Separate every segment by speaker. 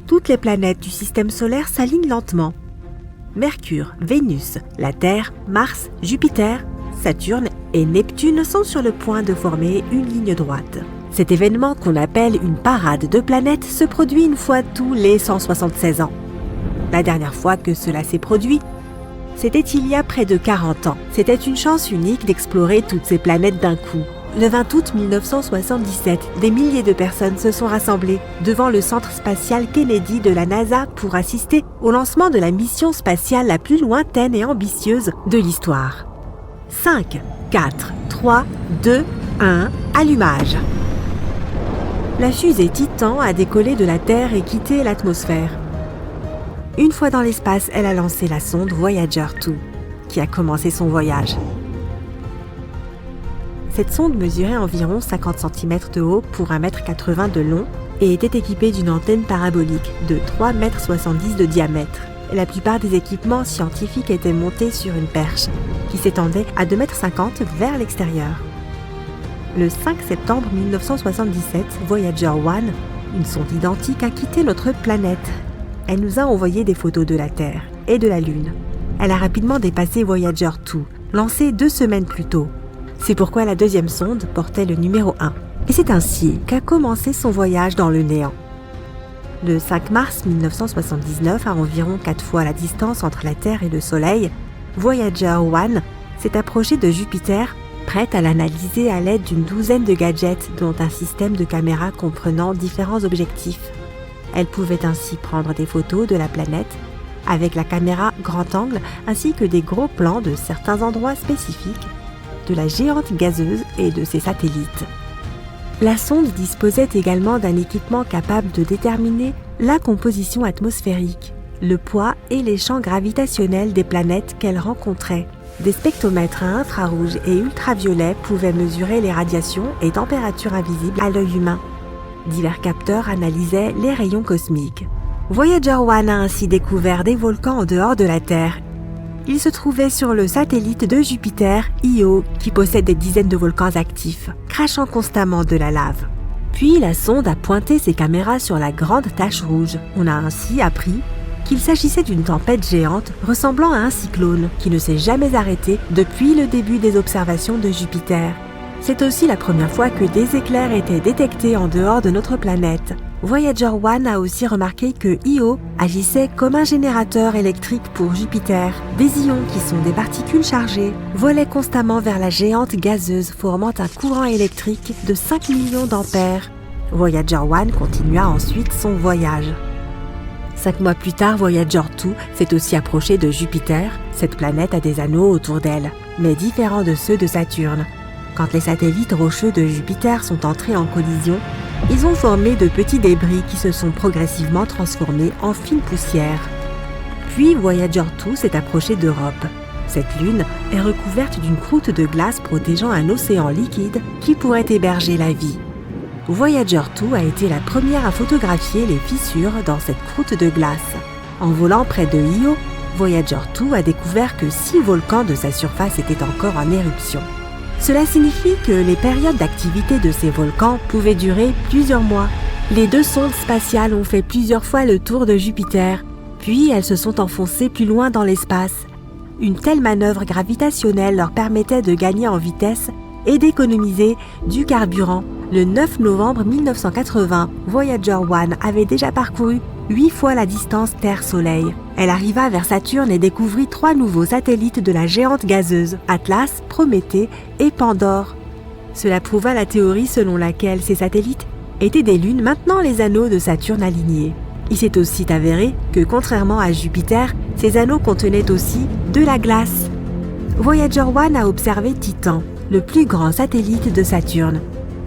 Speaker 1: toutes les planètes du système solaire s'alignent lentement. Mercure, Vénus, la Terre, Mars, Jupiter, Saturne et Neptune sont sur le point de former une ligne droite. Cet événement qu'on appelle une parade de planètes se produit une fois tous les 176 ans. La dernière fois que cela s'est produit, c'était il y a près de 40 ans. C'était une chance unique d'explorer toutes ces planètes d'un coup. Le 20 août 1977, des milliers de personnes se sont rassemblées devant le centre spatial Kennedy de la NASA pour assister au lancement de la mission spatiale la plus lointaine et ambitieuse de l'histoire. 5, 4, 3, 2, 1, allumage. La fusée Titan a décollé de la Terre et quitté l'atmosphère. Une fois dans l'espace, elle a lancé la sonde Voyager 2, qui a commencé son voyage. Cette sonde mesurait environ 50 cm de haut pour 1,80 m de long et était équipée d'une antenne parabolique de 3,70 m de diamètre. La plupart des équipements scientifiques étaient montés sur une perche qui s'étendait à 2,50 m vers l'extérieur. Le 5 septembre 1977, Voyager 1, une sonde identique, a quitté notre planète. Elle nous a envoyé des photos de la Terre et de la Lune. Elle a rapidement dépassé Voyager 2, lancée 2 semaines plus tôt. C'est pourquoi la deuxième sonde portait le numéro 1. Et c'est ainsi qu'a commencé son voyage dans le néant. Le 5 mars 1979, à environ 4 fois la distance entre la Terre et le Soleil, Voyager 1 s'est approchée de Jupiter, prête à l'analyser à l'aide d'une douzaine de gadgets, dont un système de caméras comprenant différents objectifs. Elle pouvait ainsi prendre des photos de la planète avec la caméra grand angle ainsi que des gros plans de certains endroits spécifiques de la géante gazeuse et de ses satellites. La sonde disposait également d'un équipement capable de déterminer la composition atmosphérique, le poids et les champs gravitationnels des planètes qu'elle rencontrait. Des spectromètres à infrarouge et ultraviolet pouvaient mesurer les radiations et températures invisibles à l'œil humain. Divers capteurs analysaient les rayons cosmiques. Voyager 1 a ainsi découvert des volcans en dehors de la Terre. Il se trouvait sur le satellite de Jupiter, Io, qui possède des dizaines de volcans actifs, crachant constamment de la lave. Puis la sonde a pointé ses caméras sur la grande tache rouge. On a ainsi appris qu'il s'agissait d'une tempête géante ressemblant à un cyclone qui ne s'est jamais arrêté depuis le début des observations de Jupiter. C'est aussi la première fois que des éclairs étaient détectés en dehors de notre planète. Voyager 1 a aussi remarqué que Io agissait comme un générateur électrique pour Jupiter. Des ions, qui sont des particules chargées, volaient constamment vers la géante gazeuse, formant un courant électrique de 5 millions d'ampères. Voyager 1 continua ensuite son voyage. 5 mois plus tard, Voyager 2 s'est aussi approché de Jupiter. Cette planète a des anneaux autour d'elle, mais différents de ceux de Saturne. Quand les satellites rocheux de Jupiter sont entrés en collision, ils ont formé de petits débris qui se sont progressivement transformés en fine poussière. Puis Voyager 2 s'est approché d'Europe. Cette lune est recouverte d'une croûte de glace protégeant un océan liquide qui pourrait héberger la vie. Voyager 2 a été la première à photographier les fissures dans cette croûte de glace. En volant près de Io, Voyager 2 a découvert que 6 volcans de sa surface étaient encore en éruption. Cela signifie que les périodes d'activité de ces volcans pouvaient durer plusieurs mois. Les 2 sondes spatiales ont fait plusieurs fois le tour de Jupiter, puis elles se sont enfoncées plus loin dans l'espace. Une telle manœuvre gravitationnelle leur permettait de gagner en vitesse et d'économiser du carburant. Le 9 novembre 1980, Voyager 1 avait déjà parcouru 8 fois la distance Terre-Soleil. Elle arriva vers Saturne et découvrit 3 nouveaux satellites de la géante gazeuse, Atlas, Prométhée et Pandore. Cela prouva la théorie selon laquelle ces satellites étaient des lunes maintenant les anneaux de Saturne alignés. Il s'est aussi avéré que, contrairement à Jupiter, ces anneaux contenaient aussi de la glace. Voyager 1 a observé Titan, le plus grand satellite de Saturne.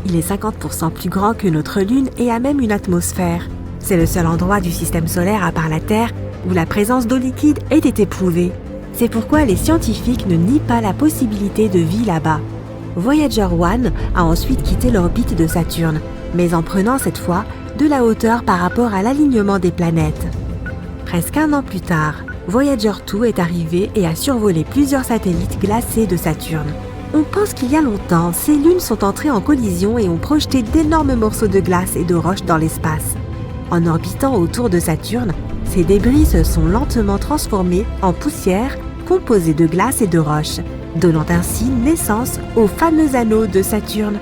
Speaker 1: Il est 50% plus grand que notre Lune et a même une atmosphère. C'est le seul endroit du système solaire, à part la Terre, où la présence d'eau liquide ait été prouvée. C'est pourquoi les scientifiques ne nient pas la possibilité de vie là-bas. Voyager 1 a ensuite quitté l'orbite de Saturne, mais en prenant cette fois de la hauteur par rapport à l'alignement des planètes. Presque un an plus tard, Voyager 2 est arrivé et a survolé plusieurs satellites glacés de Saturne. On pense qu'il y a longtemps, ces lunes sont entrées en collision et ont projeté d'énormes morceaux de glace et de roches dans l'espace. En orbitant autour de Saturne, ces débris se sont lentement transformés en poussière composée de glace et de roches, donnant ainsi naissance au fameux anneau de Saturne.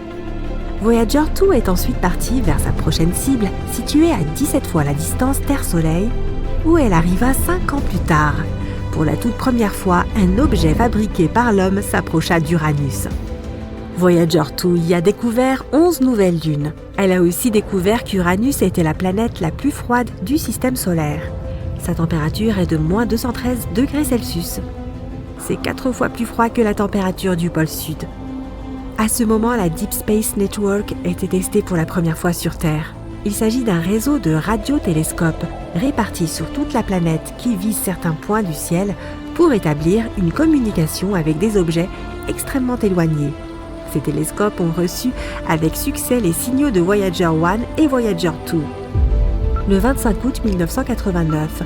Speaker 1: Voyager 2 est ensuite parti vers sa prochaine cible, située à 17 fois la distance Terre-Soleil, où elle arriva 5 ans plus tard. Pour la toute première fois, un objet fabriqué par l'homme s'approcha d'Uranus. Voyager 2 y a découvert 11 nouvelles lunes. Elle a aussi découvert qu'Uranus était la planète la plus froide du système solaire. Sa température est de moins 213 degrés Celsius. C'est 4 fois plus froid que la température du pôle Sud. À ce moment, la Deep Space Network était testée pour la première fois sur Terre. Il s'agit d'un réseau de radiotélescopes répartis sur toute la planète qui vise certains points du ciel pour établir une communication avec des objets extrêmement éloignés. Ces télescopes ont reçu avec succès les signaux de Voyager 1 et Voyager 2. Le 25 août 1989,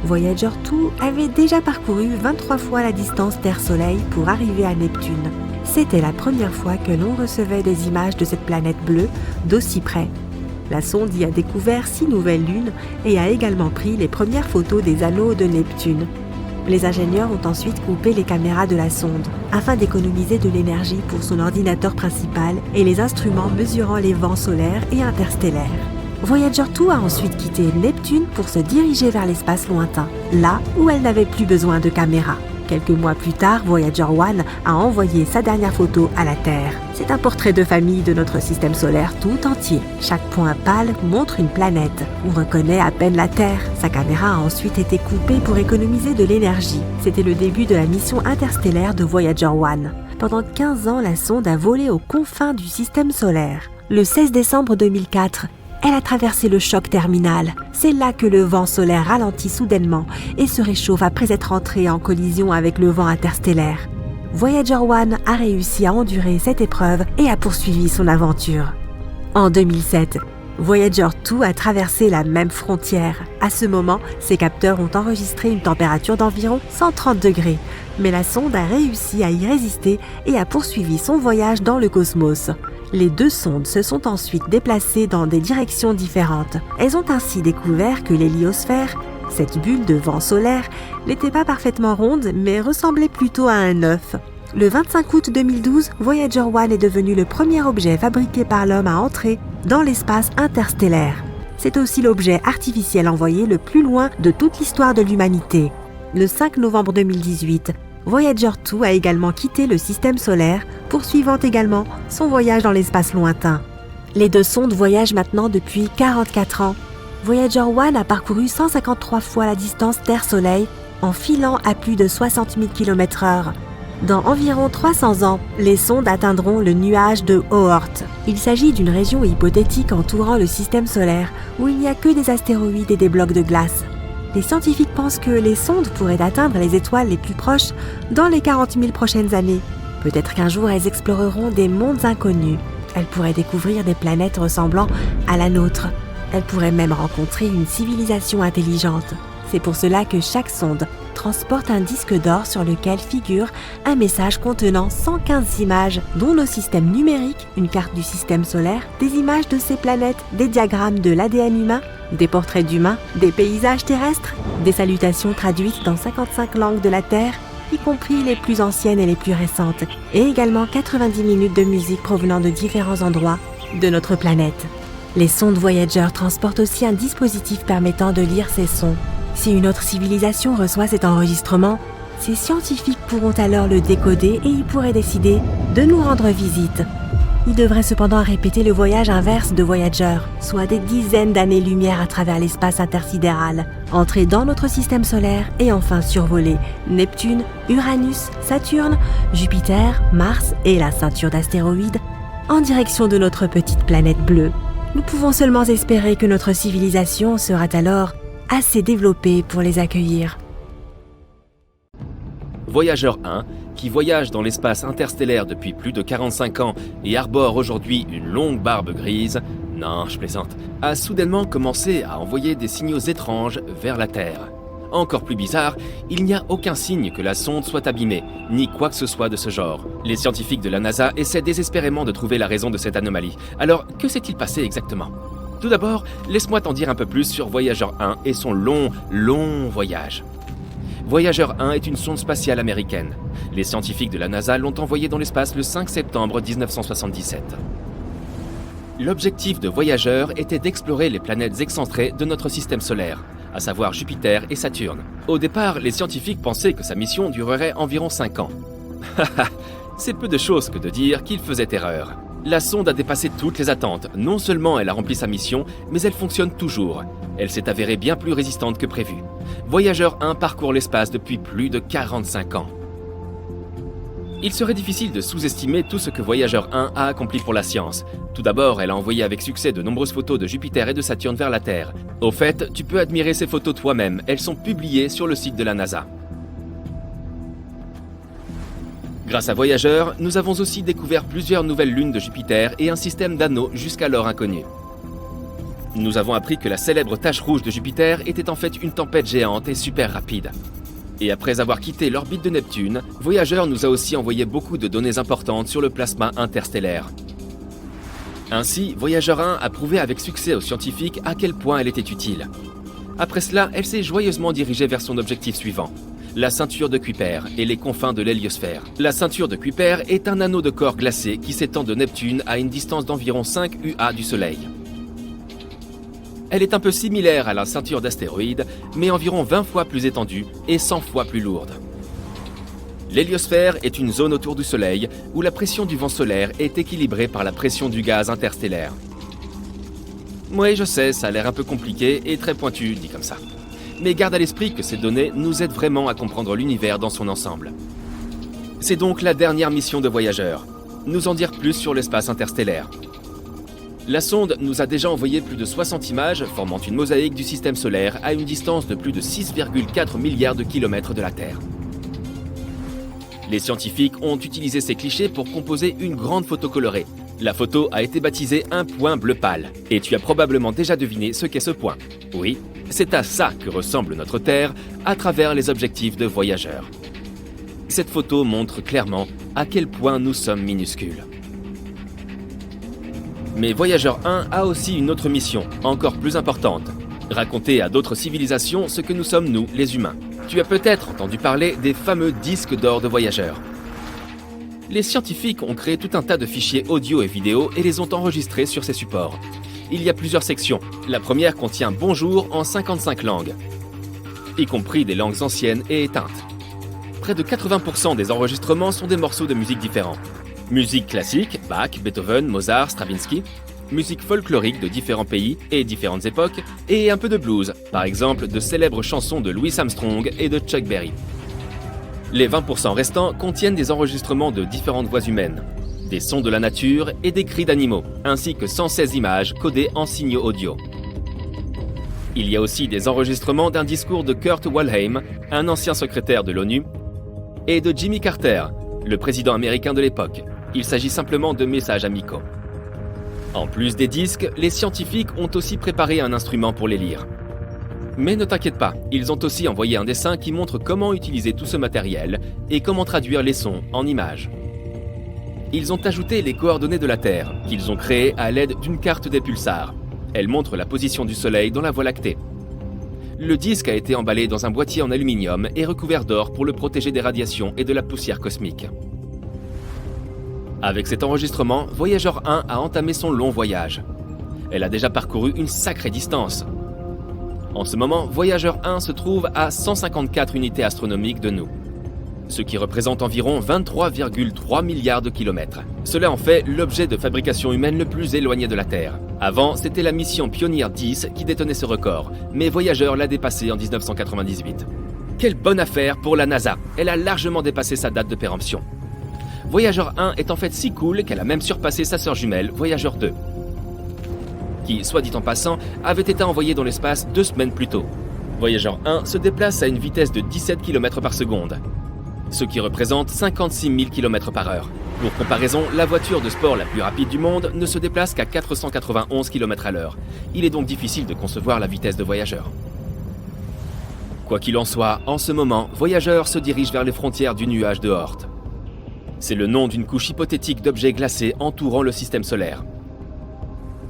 Speaker 1: Voyager 2 avait déjà parcouru 23 fois la distance Terre-Soleil pour arriver à Neptune. C'était la première fois que l'on recevait des images de cette planète bleue d'aussi près. La sonde y a découvert 6 nouvelles lunes et a également pris les premières photos des anneaux de Neptune. Les ingénieurs ont ensuite coupé les caméras de la sonde afin d'économiser de l'énergie pour son ordinateur principal et les instruments mesurant les vents solaires et interstellaires. Voyager 2 a ensuite quitté Neptune pour se diriger vers l'espace lointain, là où elle n'avait plus besoin de caméras. Quelques mois plus tard, Voyager 1 a envoyé sa dernière photo à la Terre. C'est un portrait de famille de notre système solaire tout entier. Chaque point pâle montre une planète. On reconnaît à peine la Terre. Sa caméra a ensuite été coupée pour économiser de l'énergie. C'était le début de la mission interstellaire de Voyager 1. Pendant 15 ans, la sonde a volé aux confins du système solaire. Le 16 décembre 2004, elle a traversé le choc terminal. C'est là que le vent solaire ralentit soudainement et se réchauffe après être entré en collision avec le vent interstellaire. Voyager 1 a réussi à endurer cette épreuve et a poursuivi son aventure. En 2007, Voyager 2 a traversé la même frontière. À ce moment, ses capteurs ont enregistré une température d'environ 130 degrés. Mais la sonde a réussi à y résister et a poursuivi son voyage dans le cosmos. Les deux sondes se sont ensuite déplacées dans des directions différentes. Elles ont ainsi découvert que l'héliosphère, cette bulle de vent solaire, n'était pas parfaitement ronde mais ressemblait plutôt à un œuf. Le 25 août 2012, Voyager 1 est devenu le premier objet fabriqué par l'homme à entrer dans l'espace interstellaire. C'est aussi l'objet artificiel envoyé le plus loin de toute l'histoire de l'humanité. Le 5 novembre 2018, Voyager 2 a également quitté le système solaire, poursuivant également son voyage dans l'espace lointain. Les deux sondes voyagent maintenant depuis 44 ans. Voyager 1 a parcouru 153 fois la distance Terre-Soleil en filant à plus de 60 000 km/h. Dans environ 300 ans, les sondes atteindront le nuage de Oort. Il s'agit d'une région hypothétique entourant le système solaire où il n'y a que des astéroïdes et des blocs de glace. Les scientifiques pensent que les sondes pourraient atteindre les étoiles les plus proches dans les 40 000 prochaines années. Peut-être qu'un jour elles exploreront des mondes inconnus. Elles pourraient découvrir des planètes ressemblant à la nôtre. Elles pourraient même rencontrer une civilisation intelligente. C'est pour cela que chaque sonde transporte un disque d'or sur lequel figure un message contenant 115 images, dont nos systèmes numériques, une carte du système solaire, des images de ces planètes, des diagrammes de l'ADN humain, des portraits d'humains, des paysages terrestres, des salutations traduites dans 55 langues de la Terre, y compris les plus anciennes et les plus récentes, et également 90 minutes de musique provenant de différents endroits de notre planète. Les sondes Voyager transportent aussi un dispositif permettant de lire ces sons. Si une autre civilisation reçoit cet enregistrement, ces scientifiques pourront alors le décoder et ils pourraient décider de nous rendre visite. Ils devraient cependant répéter le voyage inverse de Voyager, soit des dizaines d'années-lumière à travers l'espace intersidéral, entrer dans notre système solaire et enfin survoler Neptune, Uranus, Saturne, Jupiter, Mars et la ceinture d'astéroïdes en direction de notre petite planète bleue. Nous pouvons seulement espérer que notre civilisation sera alors assez développée pour les accueillir.
Speaker 2: Voyager 1, qui voyage dans l'espace interstellaire depuis plus de 45 ans et arbore aujourd'hui une longue barbe grise, non, je plaisante, a soudainement commencé à envoyer des signaux étranges vers la Terre. Encore plus bizarre, il n'y a aucun signe que la sonde soit abîmée, ni quoi que ce soit de ce genre. Les scientifiques de la NASA essaient désespérément de trouver la raison de cette anomalie. Alors, que s'est-il passé exactement ? Tout d'abord, laisse-moi t'en dire un peu plus sur Voyager 1 et son long voyage. Voyager 1 est une sonde spatiale américaine. Les scientifiques de la NASA l'ont envoyée dans l'espace le 5 septembre 1977. L'objectif de Voyager était d'explorer les planètes excentrées de notre système solaire, à savoir Jupiter et Saturne. Au départ, les scientifiques pensaient que sa mission durerait environ 5 ans. C'est peu de choses que de dire qu'il faisait erreur. La sonde a dépassé toutes les attentes. Non seulement elle a rempli sa mission, mais elle fonctionne toujours. Elle s'est avérée bien plus résistante que prévu. Voyager 1 parcourt l'espace depuis plus de 45 ans. Il serait difficile de sous-estimer tout ce que Voyager 1 a accompli pour la science. Tout d'abord, elle a envoyé avec succès de nombreuses photos de Jupiter et de Saturne vers la Terre. Au fait, tu peux admirer ces photos toi-même, elles sont publiées sur le site de la NASA. Grâce à Voyager, nous avons aussi découvert plusieurs nouvelles lunes de Jupiter et un système d'anneaux jusqu'alors inconnu. Nous avons appris que la célèbre tache rouge de Jupiter était en fait une tempête géante et super rapide. Et après avoir quitté l'orbite de Neptune, Voyager nous a aussi envoyé beaucoup de données importantes sur le plasma interstellaire. Ainsi, Voyager 1 a prouvé avec succès aux scientifiques à quel point elle était utile. Après cela, elle s'est joyeusement dirigée vers son objectif suivant, la ceinture de Kuiper et les confins de l'héliosphère. La ceinture de Kuiper est un anneau de corps glacé qui s'étend de Neptune à une distance d'environ 5 UA du Soleil. Elle est un peu similaire à la ceinture d'astéroïdes, mais environ 20 fois plus étendue et 100 fois plus lourde. L'héliosphère est une zone autour du Soleil où la pression du vent solaire est équilibrée par la pression du gaz interstellaire. Oui, je sais, ça a l'air un peu compliqué et très pointu, dit comme ça. Mais garde à l'esprit que ces données nous aident vraiment à comprendre l'univers dans son ensemble. C'est donc la dernière mission de Voyager. Nous en dire plus sur l'espace interstellaire. La sonde nous a déjà envoyé plus de 60 images formant une mosaïque du système solaire à une distance de plus de 6,4 milliards de kilomètres de la Terre. Les scientifiques ont utilisé ces clichés pour composer une grande photo colorée. La photo a été baptisée un point bleu pâle. Et tu as probablement déjà deviné ce qu'est ce point. Oui, c'est à ça que ressemble notre Terre à travers les objectifs de Voyager. Cette photo montre clairement à quel point nous sommes minuscules. Mais Voyager 1 a aussi une autre mission, encore plus importante. Raconter à d'autres civilisations ce que nous sommes nous, les humains. Tu as peut-être entendu parler des fameux disques d'or de Voyager. Les scientifiques ont créé tout un tas de fichiers audio et vidéo et les ont enregistrés sur ces supports. Il y a plusieurs sections. La première contient Bonjour en 55 langues, y compris des langues anciennes et éteintes. Près de 80% des enregistrements sont des morceaux de musique différents. Musique classique, Bach, Beethoven, Mozart, Stravinsky. Musique folklorique de différents pays et différentes époques. Et un peu de blues, par exemple de célèbres chansons de Louis Armstrong et de Chuck Berry. Les 20% restants contiennent des enregistrements de différentes voix humaines, des sons de la nature et des cris d'animaux, ainsi que 116 images codées en signaux audio. Il y a aussi des enregistrements d'un discours de Kurt Waldheim, un ancien secrétaire de l'ONU, et de Jimmy Carter, le président américain de l'époque. Il s'agit simplement de messages amicaux. En plus des disques, les scientifiques ont aussi préparé un instrument pour les lire. Mais ne t'inquiète pas, ils ont aussi envoyé un dessin qui montre comment utiliser tout ce matériel et comment traduire les sons en images. Ils ont ajouté les coordonnées de la Terre, qu'ils ont créées à l'aide d'une carte des pulsars. Elle montre la position du Soleil dans la Voie lactée. Le disque a été emballé dans un boîtier en aluminium et recouvert d'or pour le protéger des radiations et de la poussière cosmique. Avec cet enregistrement, Voyager 1 a entamé son long voyage. Elle a déjà parcouru une sacrée distance. En ce moment, Voyager 1 se trouve à 154 unités astronomiques de nous, ce qui représente environ 23,3 milliards de kilomètres. Cela en fait l'objet de fabrication humaine le plus éloigné de la Terre. Avant, c'était la mission Pioneer 10 qui détenait ce record, mais Voyager l'a dépassé en 1998. Quelle bonne affaire pour la NASA, elle a largement dépassé sa date de péremption. Voyager 1 est en fait si cool qu'elle a même surpassé sa sœur jumelle, Voyager 2, qui, soit dit en passant, avait été envoyée dans l'espace 2 semaines plus tôt. Voyager 1 se déplace à une vitesse de 17 km par seconde, ce qui représente 56 000 km par heure. Pour comparaison, la voiture de sport la plus rapide du monde ne se déplace qu'à 491 km à l'heure. Il est donc difficile de concevoir la vitesse de Voyager. Quoi qu'il en soit, en ce moment, Voyager se dirige vers les frontières du nuage de Oort. C'est le nom d'une couche hypothétique d'objets glacés entourant le système solaire.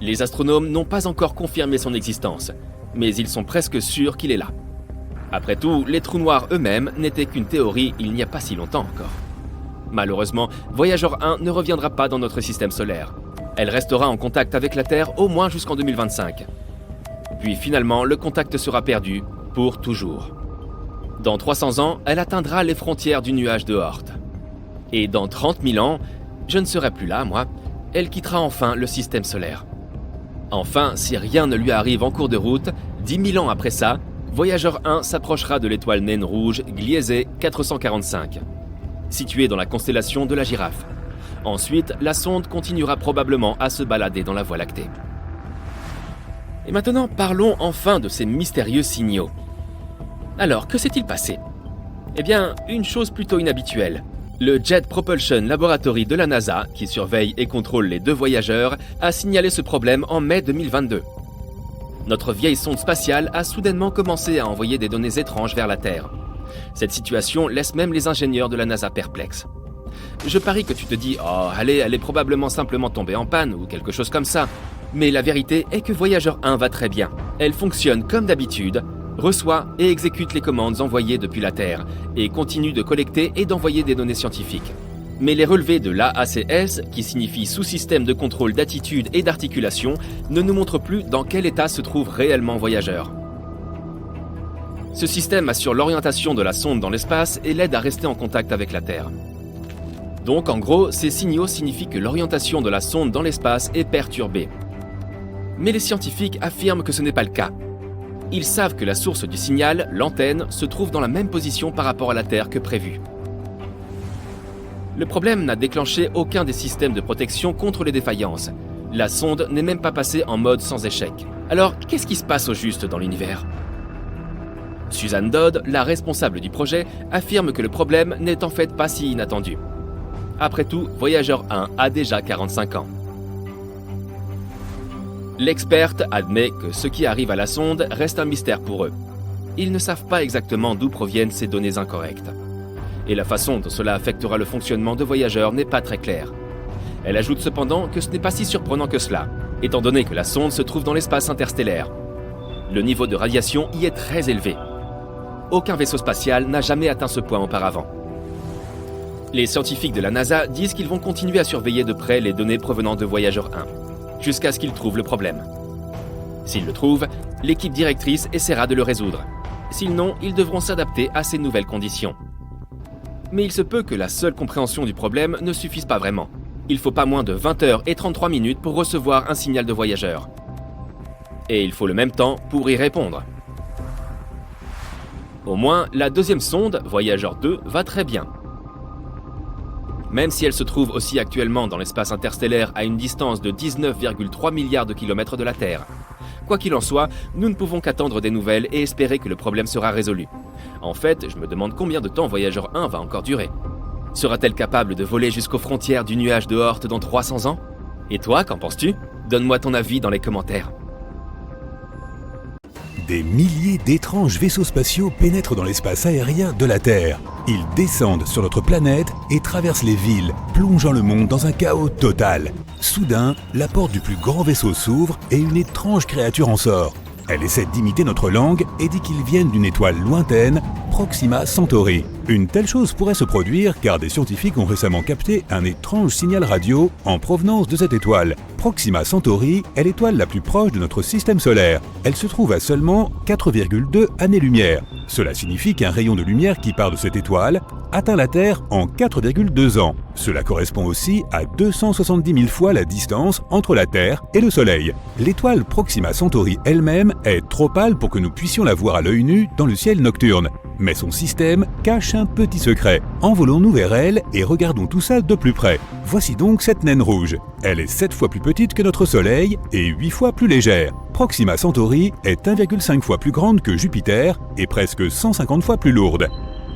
Speaker 2: Les astronomes n'ont pas encore confirmé son existence, mais ils sont presque sûrs qu'il est là. Après tout, les trous noirs eux-mêmes n'étaient qu'une théorie il n'y a pas si longtemps encore. Malheureusement, Voyager 1 ne reviendra pas dans notre système solaire. Elle restera en contact avec la Terre au moins jusqu'en 2025. Puis finalement, le contact sera perdu pour toujours. Dans 300 ans, elle atteindra les frontières du nuage de Oort. Et dans 30 000 ans, je ne serai plus là, moi, elle quittera enfin le système solaire. Enfin, si rien ne lui arrive en cours de route, 10 000 ans après ça, Voyager 1 s'approchera de l'étoile naine rouge Gliese 445, située dans la constellation de la Girafe. Ensuite, la sonde continuera probablement à se balader dans la Voie lactée. Et maintenant, parlons enfin de ces mystérieux signaux. Alors, que s'est-il passé ? Eh bien, une chose plutôt inhabituelle. Le Jet Propulsion Laboratory de la NASA, qui surveille et contrôle les 2 voyageurs, a signalé ce problème en mai 2022. Notre vieille sonde spatiale a soudainement commencé à envoyer des données étranges vers la Terre. Cette situation laisse même les ingénieurs de la NASA perplexes. Je parie que tu te dis « Oh, allez, elle est probablement simplement tombée en panne ou quelque chose comme ça ». Mais la vérité est que Voyager 1 va très bien. Elle fonctionne comme d'habitude, reçoit et exécute les commandes envoyées depuis la Terre et continue de collecter et d'envoyer des données scientifiques. Mais les relevés de l'AACS, qui signifie sous-système de contrôle d'attitude et d'articulation, ne nous montrent plus dans quel état se trouve réellement Voyager. Ce système assure l'orientation de la sonde dans l'espace et l'aide à rester en contact avec la Terre. Donc en gros, ces signaux signifient que l'orientation de la sonde dans l'espace est perturbée. Mais les scientifiques affirment que ce n'est pas le cas. Ils savent que la source du signal, l'antenne, se trouve dans la même position par rapport à la Terre que prévu. Le problème n'a déclenché aucun des systèmes de protection contre les défaillances. La sonde n'est même pas passée en mode sans échec. Alors, qu'est-ce qui se passe au juste dans l'univers ? Suzanne Dodd, la responsable du projet, affirme que le problème n'est en fait pas si inattendu. Après tout, Voyager 1 a déjà 45 ans. L'experte admet que ce qui arrive à la sonde reste un mystère pour eux. Ils ne savent pas exactement d'où proviennent ces données incorrectes. Et la façon dont cela affectera le fonctionnement de Voyager n'est pas très claire. Elle ajoute cependant que ce n'est pas si surprenant que cela, étant donné que la sonde se trouve dans l'espace interstellaire. Le niveau de radiation y est très élevé. Aucun vaisseau spatial n'a jamais atteint ce point auparavant. Les scientifiques de la NASA disent qu'ils vont continuer à surveiller de près les données provenant de Voyager 1, jusqu'à ce qu'ils trouvent le problème. S'ils le trouvent, l'équipe directrice essaiera de le résoudre. Sinon, ils devront s'adapter à ces nouvelles conditions. Mais il se peut que la seule compréhension du problème ne suffise pas vraiment. Il faut pas moins de 20h33 pour recevoir un signal de Voyager. Et il faut le même temps pour y répondre. Au moins, la deuxième sonde, Voyager 2, va très bien. Même si elle se trouve aussi actuellement dans l'espace interstellaire à une distance de 19,3 milliards de kilomètres de la Terre. Quoi qu'il en soit, nous ne pouvons qu'attendre des nouvelles et espérer que le problème sera résolu. En fait, je me demande combien de temps Voyager 1 va encore durer. Sera-t-elle capable de voler jusqu'aux frontières du nuage de Oort dans 300 ans ? Et toi, qu'en penses-tu ? Donne-moi ton avis dans les commentaires.
Speaker 3: Des milliers d'étranges vaisseaux spatiaux pénètrent dans l'espace aérien de la Terre. Ils descendent sur notre planète et traversent les villes, plongeant le monde dans un chaos total. Soudain, la porte du plus grand vaisseau s'ouvre et une étrange créature en sort. Elle essaie d'imiter notre langue et dit qu'ils viennent d'une étoile lointaine, Proxima Centauri. Une telle chose pourrait se produire car des scientifiques ont récemment capté un étrange signal radio en provenance de cette étoile. Proxima Centauri est l'étoile la plus proche de notre système solaire. Elle se trouve à seulement 4,2 années-lumière. Cela signifie qu'un rayon de lumière qui part de cette étoile atteint la Terre en 4,2 ans. Cela correspond aussi à 270 000 fois la distance entre la Terre et le Soleil. L'étoile Proxima Centauri elle-même est trop pâle pour que nous puissions la voir à l'œil nu dans le ciel nocturne. Mais son système cache un petit secret. Envolons-nous vers elle et regardons tout ça de plus près. Voici donc cette naine rouge. Elle est 7 fois plus petite que notre Soleil et 8 fois plus légère. Proxima Centauri est 1,5 fois plus grande que Jupiter et presque 150 fois plus lourde.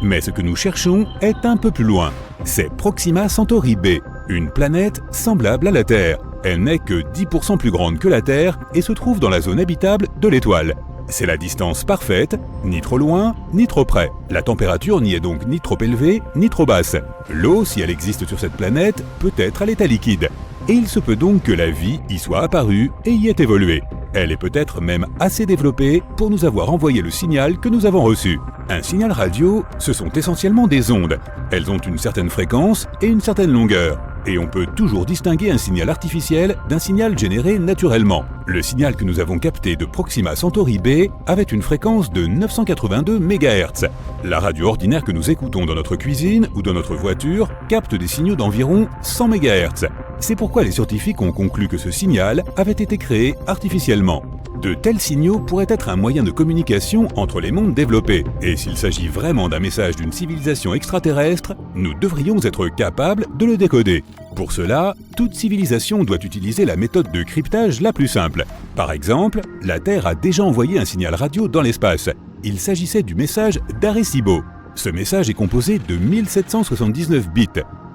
Speaker 3: Mais ce que nous cherchons est un peu plus loin. C'est Proxima Centauri b, une planète semblable à la Terre. Elle n'est que 10% plus grande que la Terre et se trouve dans la zone habitable de l'étoile. C'est la distance parfaite, ni trop loin, ni trop près. La température n'y est donc ni trop élevée, ni trop basse. L'eau, si elle existe sur cette planète, peut être à l'état liquide. et il se peut donc que la vie y soit apparue et y ait évolué. Elle est peut-être même assez développée pour nous avoir envoyé le signal que nous avons reçu. Un signal radio, ce sont essentiellement des ondes. Elles ont une certaine fréquence et une certaine longueur. Et on peut toujours distinguer un signal artificiel d'un signal généré naturellement. Le signal que nous avons capté de Proxima Centauri B avait une fréquence de 982 MHz. La radio ordinaire que nous écoutons dans notre cuisine ou dans notre voiture capte des signaux d'environ 100 MHz. C'est pourquoi les scientifiques ont conclu que ce signal avait été créé artificiellement. De tels signaux pourraient être un moyen de communication entre les mondes développés. Et s'il s'agit vraiment d'un message d'une civilisation extraterrestre, nous devrions être capables de le décoder. Pour cela, toute civilisation doit utiliser la méthode de cryptage la plus simple. Par exemple, la Terre a déjà envoyé un signal radio dans l'espace. Il s'agissait du message d'Arecibo. Ce message est composé de 1779 bits.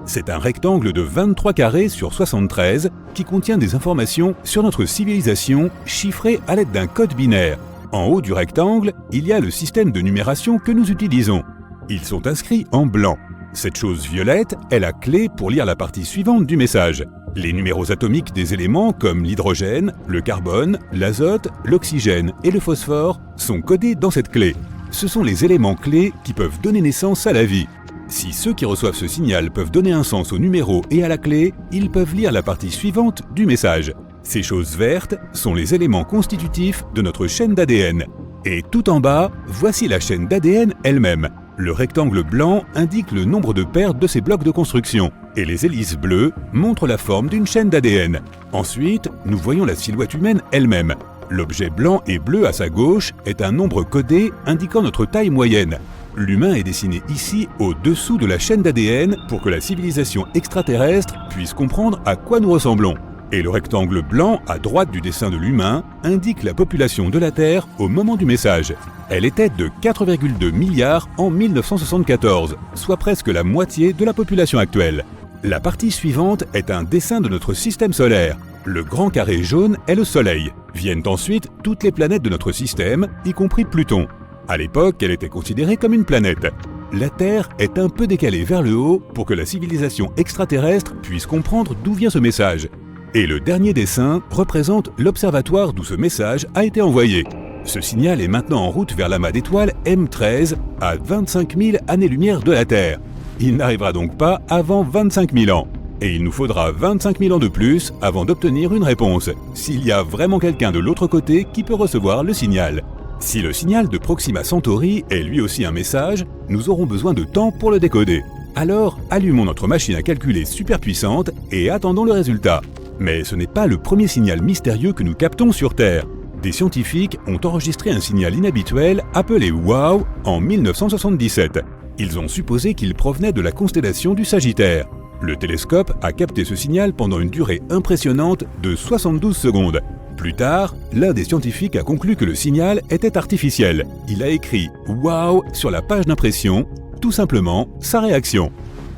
Speaker 3: C'est un rectangle de 23 carrés sur 73 qui contient des informations sur notre civilisation chiffrées à l'aide d'un code binaire. En haut du rectangle, il y a le système de numération que nous utilisons. Ils sont inscrits en blanc. Cette chose violette est la clé pour lire la partie suivante du message. Les numéros atomiques des éléments comme l'hydrogène, le carbone, l'azote, l'oxygène et le phosphore sont codés dans cette clé. Ce sont les éléments clés qui peuvent donner naissance à la vie. Si ceux qui reçoivent ce signal peuvent donner un sens au numéro et à la clé, ils peuvent lire la partie suivante du message. Ces choses vertes sont les éléments constitutifs de notre chaîne d'ADN. Et tout en bas, voici la chaîne d'ADN elle-même. Le rectangle blanc indique le nombre de paires de ces blocs de construction, et les hélices bleues montrent la forme d'une chaîne d'ADN. Ensuite, nous voyons la silhouette humaine elle-même. L'objet blanc et bleu à sa gauche est un nombre codé indiquant notre taille moyenne. L'humain est dessiné ici au-dessous de la chaîne d'ADN pour que la civilisation extraterrestre puisse comprendre à quoi nous ressemblons. Et le rectangle blanc à droite du dessin de l'humain indique la population de la Terre au moment du message. Elle était de 4,2 milliards en 1974, soit presque la moitié de la population actuelle. La partie suivante est un dessin de notre système solaire. Le grand carré jaune est le Soleil. Viennent ensuite toutes les planètes de notre système, y compris Pluton. À l'époque, elle était considérée comme une planète. La Terre est un peu décalée vers le haut pour que la civilisation extraterrestre puisse comprendre d'où vient ce message. Et le dernier dessin représente l'observatoire d'où ce message a été envoyé. Ce signal est maintenant en route vers l'amas d'étoiles M13 à 25 000 années-lumière de la Terre. Il n'arrivera donc pas avant 25 000 ans. Et il nous faudra 25 000 ans de plus avant d'obtenir une réponse, s'il y a vraiment quelqu'un de l'autre côté qui peut recevoir le signal. Si le signal de Proxima Centauri est lui aussi un message, nous aurons besoin de temps pour le décoder. Alors, allumons notre machine à calculer super puissante et attendons le résultat. Mais ce n'est pas le premier signal mystérieux que nous captons sur Terre. Des scientifiques ont enregistré un signal inhabituel appelé WOW en 1977. Ils ont supposé qu'il provenait de la constellation du Sagittaire. Le télescope a capté ce signal pendant une durée impressionnante de 72 secondes. Plus tard, l'un des scientifiques a conclu que le signal était artificiel. Il a écrit « Wow » sur la page d'impression, tout simplement sa réaction.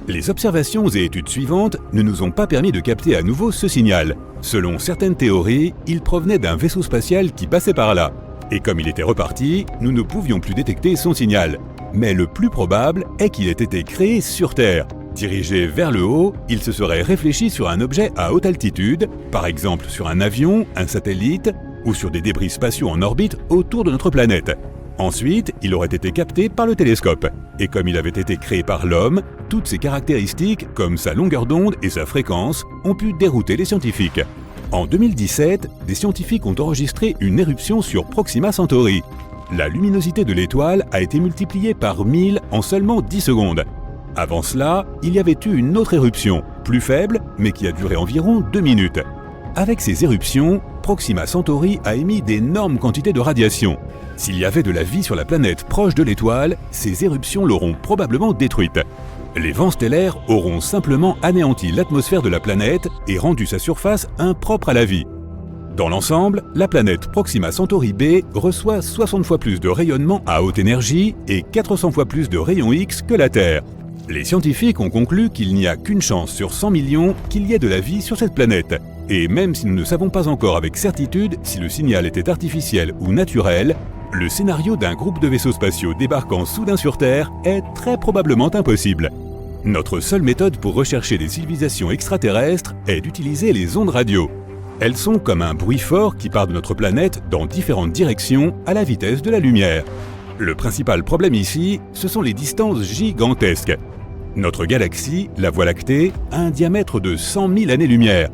Speaker 3: Les observations et études suivantes ne nous ont pas permis de capter à nouveau ce signal. Selon certaines théories, il provenait d'un vaisseau spatial qui passait par là. Et comme il était reparti, nous ne pouvions plus détecter son signal. Mais le plus probable est qu'il ait été créé sur Terre. Dirigé vers le haut, il se serait réfléchi sur un objet à haute altitude, par exemple sur un avion, un satellite, ou sur des débris spatiaux en orbite autour de notre planète. Ensuite, il aurait été capté par le télescope. Et comme il avait été créé par l'homme, toutes ses caractéristiques, comme sa longueur d'onde et sa fréquence, ont pu dérouter les scientifiques. En 2017, des scientifiques ont enregistré une éruption sur Proxima Centauri. La luminosité de l'étoile a été multipliée par 1000 en seulement 10 secondes. Avant cela, il y avait eu une autre éruption, plus faible, mais qui a duré environ 2 minutes. Avec ces éruptions, Proxima Centauri a émis d'énormes quantités de radiation. S'il y avait de la vie sur la planète proche de l'étoile, ces éruptions l'auront probablement détruite. Les vents stellaires auront simplement anéanti l'atmosphère de la planète et rendu sa surface impropre à la vie. Dans l'ensemble, la planète Proxima Centauri B reçoit 60 fois plus de rayonnement à haute énergie et 400 fois plus de rayons X que la Terre. Les scientifiques ont conclu qu'il n'y a qu'une chance sur 100 millions qu'il y ait de la vie sur cette planète. Et même si nous ne savons pas encore avec certitude si le signal était artificiel ou naturel, le scénario d'un groupe de vaisseaux spatiaux débarquant soudain sur Terre est très probablement impossible. Notre seule méthode pour rechercher des civilisations extraterrestres est d'utiliser les ondes radio. Elles sont comme un bruit fort qui part de notre planète dans différentes directions à la vitesse de la lumière. Le principal problème ici, ce sont les distances gigantesques. Notre galaxie, la Voie lactée, a un diamètre de 100 000 années-lumière.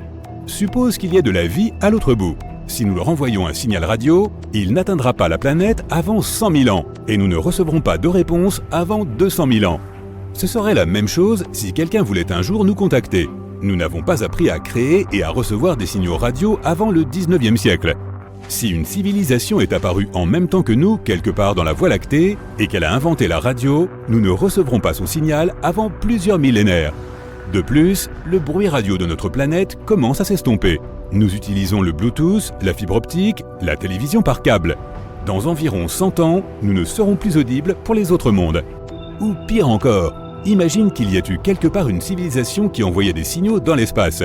Speaker 3: Suppose qu'il y ait de la vie à l'autre bout. Si nous leur envoyons un signal radio, il n'atteindra pas la planète avant 100 000 ans et nous ne recevrons pas de réponse avant 200 000 ans. Ce serait la même chose si quelqu'un voulait un jour nous contacter. Nous n'avons pas appris à créer et à recevoir des signaux radio avant le 19e siècle. Si une civilisation est apparue en même temps que nous, quelque part dans la Voie lactée, et qu'elle a inventé la radio, nous ne recevrons pas son signal avant plusieurs millénaires. De plus, le bruit radio de notre planète commence à s'estomper. Nous utilisons le Bluetooth, la fibre optique, la télévision par câble. Dans environ 100 ans, nous ne serons plus audibles pour les autres mondes. Ou pire encore, imagine qu'il y ait eu quelque part une civilisation qui envoyait des signaux dans l'espace.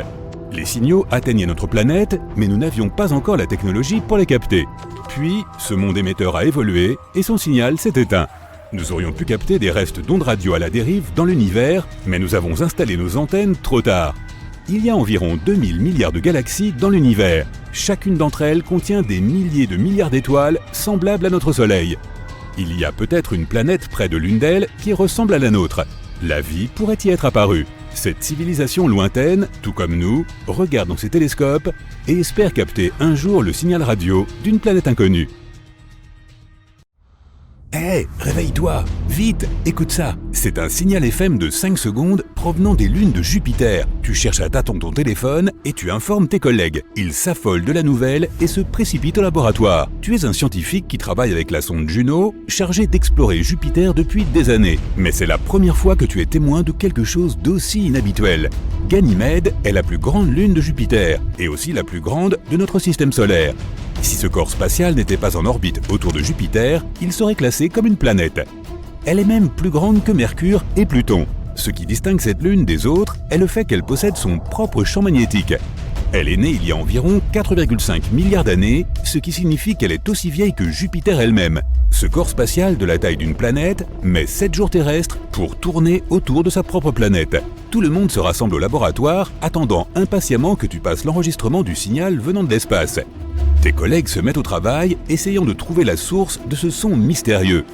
Speaker 3: Les signaux atteignaient notre planète, mais nous n'avions pas encore la technologie pour les capter. Puis, ce monde émetteur a évolué et son signal s'est éteint. Nous aurions pu capter des restes d'ondes radio à la dérive dans l'univers, mais nous avons installé nos antennes trop tard. Il y a environ 2000 milliards de galaxies dans l'univers. Chacune d'entre elles contient des milliers de milliards d'étoiles semblables à notre Soleil. Il y a peut-être une planète près de l'une d'elles qui ressemble à la nôtre. La vie pourrait y être apparue. Cette civilisation lointaine, tout comme nous, regarde dans ses télescopes et espère capter un jour le signal radio d'une planète inconnue. Hé, réveille-toi, vite, écoute ça. C'est un signal FM de 5 secondes provenant des lunes de Jupiter. Tu cherches à tâtons ton téléphone et tu informes tes collègues. Ils s'affolent de la nouvelle et se précipitent au laboratoire. Tu es un scientifique qui travaille avec la sonde Juno, chargé d'explorer Jupiter depuis des années. Mais c'est la première fois que tu es témoin de quelque chose d'aussi inhabituel. Ganymède est la plus grande lune de Jupiter et aussi la plus grande de notre système solaire. Si ce corps spatial n'était pas en orbite autour de Jupiter, il serait classé comme une planète. Elle est même plus grande que Mercure et Pluton. Ce qui distingue cette lune des autres est le fait qu'elle possède son propre champ magnétique. Elle est née il y a environ 4,5 milliards d'années, ce qui signifie qu'elle est aussi vieille que Jupiter elle-même. Ce corps spatial de la taille d'une planète met 7 jours terrestres pour tourner autour de sa propre planète. Tout le monde se rassemble au laboratoire, attendant impatiemment que tu passes l'enregistrement du signal venant de l'espace. Tes collègues se mettent au travail, essayant de trouver la source de ce son mystérieux.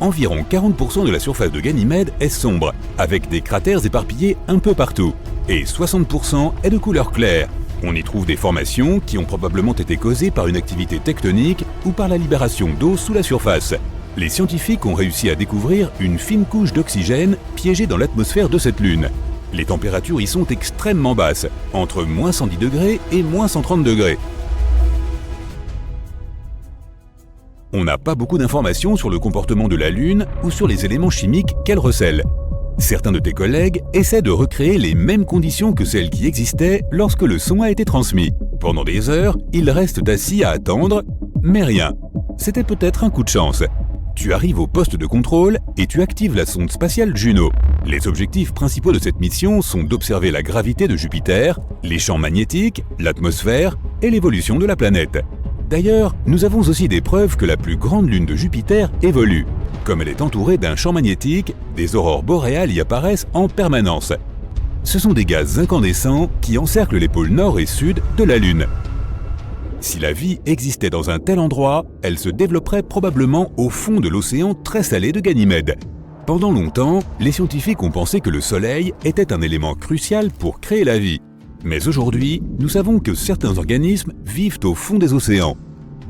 Speaker 3: Environ 40% de la surface de Ganymède est sombre, avec des cratères éparpillés un peu partout, et 60% est de couleur claire. On y trouve des formations qui ont probablement été causées par une activité tectonique ou par la libération d'eau sous la surface. Les scientifiques ont réussi à découvrir une fine couche d'oxygène piégée dans l'atmosphère de cette lune. Les températures y sont extrêmement basses, entre moins 110 degrés et moins 130 degrés. On n'a pas beaucoup d'informations sur le comportement de la Lune ou sur les éléments chimiques qu'elle recèle. Certains de tes collègues essaient de recréer les mêmes conditions que celles qui existaient lorsque le son a été transmis. Pendant des heures, ils restent assis à attendre, mais rien. C'était peut-être un coup de chance. Tu arrives au poste de contrôle et tu actives la sonde spatiale Juno. Les objectifs principaux de cette mission sont d'observer la gravité de Jupiter, les champs magnétiques, l'atmosphère et l'évolution de la planète. D'ailleurs, nous avons aussi des preuves que la plus grande lune de Jupiter évolue. Comme elle est entourée d'un champ magnétique, des aurores boréales y apparaissent en permanence. Ce sont des gaz incandescents qui encerclent les pôles nord et sud de la Lune. Si la vie existait dans un tel endroit, elle se développerait probablement au fond de l'océan très salé de Ganymède. Pendant longtemps, les scientifiques ont pensé que le Soleil était un élément crucial pour créer la vie. Mais aujourd'hui, nous savons que certains organismes vivent au fond des océans.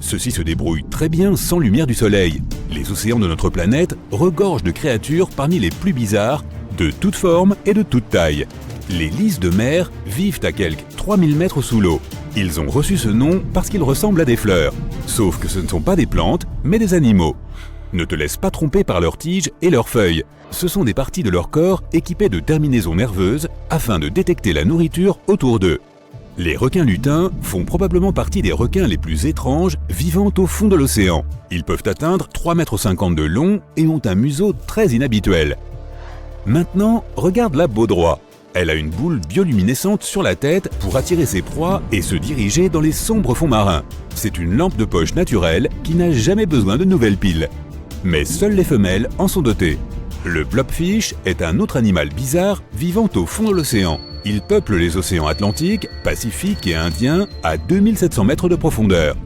Speaker 3: Ceux-ci se débrouillent très bien sans lumière du Soleil. Les océans de notre planète regorgent de créatures parmi les plus bizarres, de toutes formes et de toutes tailles. Les lys de mer vivent à quelques 3000 mètres sous l'eau. Ils ont reçu ce nom parce qu'ils ressemblent à des fleurs. Sauf que ce ne sont pas des plantes, mais des animaux. Ne te laisse pas tromper par leurs tiges et leurs feuilles. Ce sont des parties de leur corps équipées de terminaisons nerveuses afin de détecter la nourriture autour d'eux. Les requins lutins font probablement partie des requins les plus étranges vivant au fond de l'océan. Ils peuvent atteindre 3,50 m de long et ont un museau très inhabituel. Maintenant, regarde la baudroie. Elle a une boule bioluminescente sur la tête pour attirer ses proies et se diriger dans les sombres fonds marins. C'est une lampe de poche naturelle qui n'a jamais besoin de nouvelles piles. Mais seules les femelles en sont dotées. Le blobfish est un autre animal bizarre vivant au fond de l'océan. Il peuple les océans Atlantique, Pacifique et Indien à 2700 mètres de profondeur.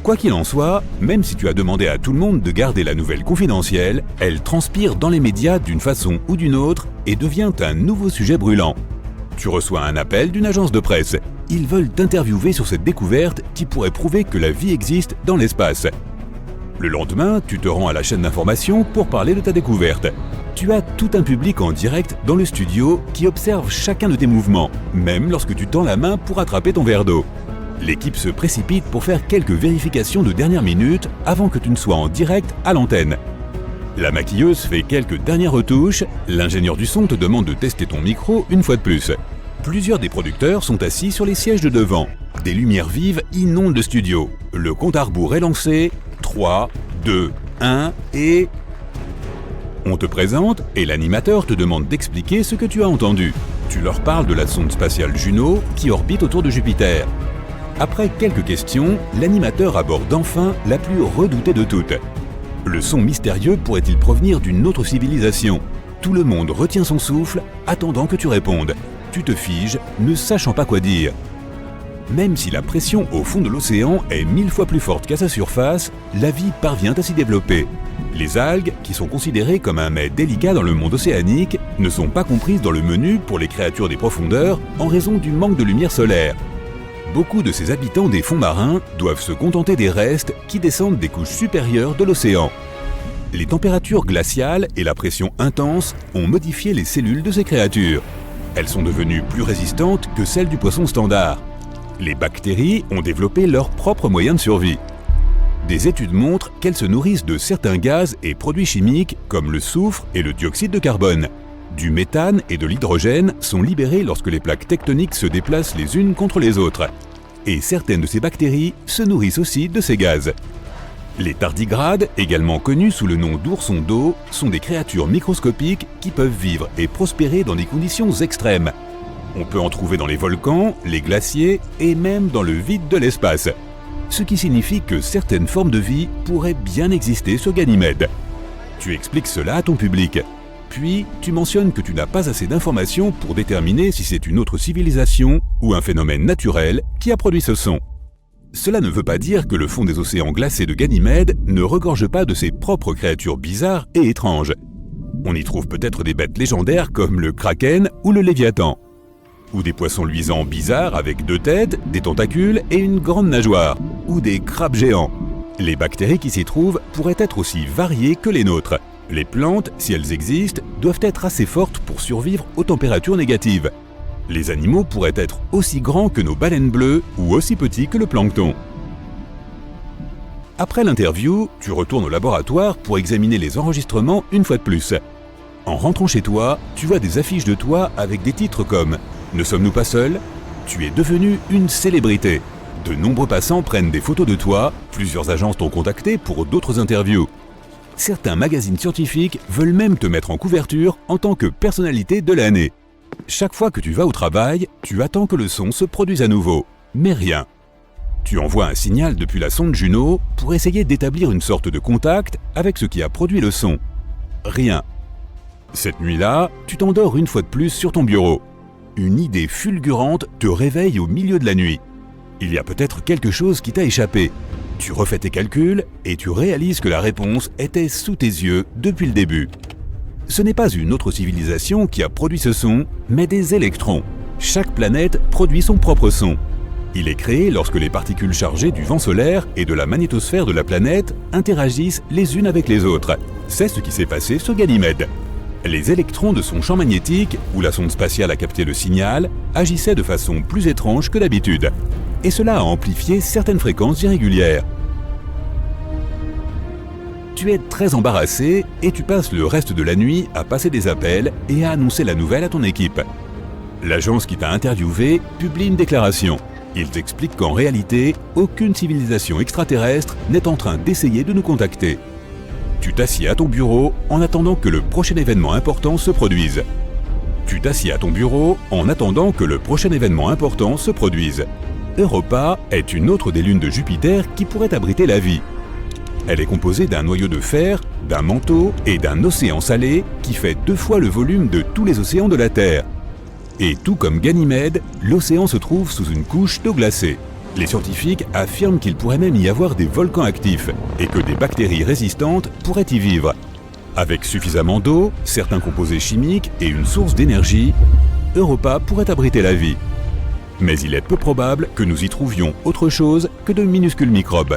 Speaker 3: Quoi qu'il en soit, même si tu as demandé à tout le monde de garder la nouvelle confidentielle, elle transpire dans les médias d'une façon ou d'une autre et devient un nouveau sujet brûlant. Tu reçois un appel d'une agence de presse. Ils veulent t'interviewer sur cette découverte qui pourrait prouver que la vie existe dans l'espace. Le lendemain, tu te rends à la chaîne d'information pour parler de ta découverte. Tu as tout un public en direct dans le studio qui observe chacun de tes mouvements, même lorsque tu tends la main pour attraper ton verre d'eau. L'équipe se précipite pour faire quelques vérifications de dernière minute avant que tu ne sois en direct à l'antenne. La maquilleuse fait quelques dernières retouches, l'ingénieur du son te demande de tester ton micro une fois de plus. Plusieurs des producteurs sont assis sur les sièges de devant. Des lumières vives inondent le studio. Le compte à rebours est lancé. 3, 2, 1 et... On te présente et l'animateur te demande d'expliquer ce que tu as entendu. Tu leur parles de la sonde spatiale Juno qui orbite autour de Jupiter. Après quelques questions, l'animateur aborde enfin la plus redoutée de toutes. Le son mystérieux pourrait-il provenir d'une autre civilisation? Tout le monde retient son souffle, attendant que tu répondes. Tu te figes, ne sachant pas quoi dire. Même si la pression au fond de l'océan est 1000 fois plus forte qu'à sa surface, la vie parvient à s'y développer. Les algues, qui sont considérées comme un mets délicat dans le monde océanique, ne sont pas comprises dans le menu pour les créatures des profondeurs en raison du manque de lumière solaire. Beaucoup de ces habitants des fonds marins doivent se contenter des restes qui descendent des couches supérieures de l'océan. Les températures glaciales et la pression intense ont modifié les cellules de ces créatures. Elles sont devenues plus résistantes que celles du poisson standard. Les bactéries ont développé leurs propres moyens de survie. Des études montrent qu'elles se nourrissent de certains gaz et produits chimiques comme le soufre et le dioxyde de carbone. Du méthane et de l'hydrogène sont libérés lorsque les plaques tectoniques se déplacent les unes contre les autres. Et certaines de ces bactéries se nourrissent aussi de ces gaz. Les tardigrades, également connus sous le nom d'oursons d'eau, sont des créatures microscopiques qui peuvent vivre et prospérer dans des conditions extrêmes. On peut en trouver dans les volcans, les glaciers et même dans le vide de l'espace. Ce qui signifie que certaines formes de vie pourraient bien exister sur Ganymède. Tu expliques cela à ton public. Puis, tu mentionnes que tu n'as pas assez d'informations pour déterminer si c'est une autre civilisation ou un phénomène naturel qui a produit ce son. Cela ne veut pas dire que le fond des océans glacés de Ganymède ne regorge pas de ses propres créatures bizarres et étranges. On y trouve peut-être des bêtes légendaires comme le kraken ou le léviathan. Ou des poissons luisants bizarres avec 2 têtes, des tentacules et une grande nageoire. Ou des crabes géants. Les bactéries qui s'y trouvent pourraient être aussi variées que les nôtres. Les plantes, si elles existent, doivent être assez fortes pour survivre aux températures négatives. Les animaux pourraient être aussi grands que nos baleines bleues ou aussi petits que le plancton. Après l'interview, tu retournes au laboratoire pour examiner les enregistrements une fois de plus. En rentrant chez toi, tu vois des affiches de toi avec des titres comme « Ne sommes-nous pas seuls ?» Tu es devenu une célébrité. De nombreux passants prennent des photos de toi, plusieurs agences t'ont contacté pour d'autres interviews. Certains magazines scientifiques veulent même te mettre en couverture en tant que personnalité de l'année. Chaque fois que tu vas au travail, tu attends que le son se produise à nouveau, mais rien. Tu envoies un signal depuis la sonde Juno pour essayer d'établir une sorte de contact avec ce qui a produit le son. Rien. Cette nuit-là, tu t'endors une fois de plus sur ton bureau. Une idée fulgurante te réveille au milieu de la nuit. Il y a peut-être quelque chose qui t'a échappé. Tu refais tes calculs et tu réalises que la réponse était sous tes yeux depuis le début. Ce n'est pas une autre civilisation qui a produit ce son, mais des électrons. Chaque planète produit son propre son. Il est créé lorsque les particules chargées du vent solaire et de la magnétosphère de la planète interagissent les unes avec les autres. C'est ce qui s'est passé sur Ganymède. Les électrons de son champ magnétique, où la sonde spatiale a capté le signal, agissaient de façon plus étrange que d'habitude. Et cela a amplifié certaines fréquences irrégulières. Tu es très embarrassé et tu passes le reste de la nuit à passer des appels et à annoncer la nouvelle à ton équipe. L'agence qui t'a interviewé publie une déclaration. Ils t'expliquent qu'en réalité, aucune civilisation extraterrestre n'est en train d'essayer de nous contacter. Tu t'assieds à ton bureau en attendant que le prochain événement important se produise. Tu t'assieds à ton bureau en attendant que le prochain événement important se produise. Europa est une autre des lunes de Jupiter qui pourrait abriter la vie. Elle est composée d'un noyau de fer, d'un manteau et d'un océan salé qui fait 2 fois le volume de tous les océans de la Terre. Et tout comme Ganymède, l'océan se trouve sous une couche d'eau glacée. Les scientifiques affirment qu'il pourrait même y avoir des volcans actifs et que des bactéries résistantes pourraient y vivre. Avec suffisamment d'eau, certains composés chimiques et une source d'énergie, Europa pourrait abriter la vie. Mais il est peu probable que nous y trouvions autre chose que de minuscules microbes.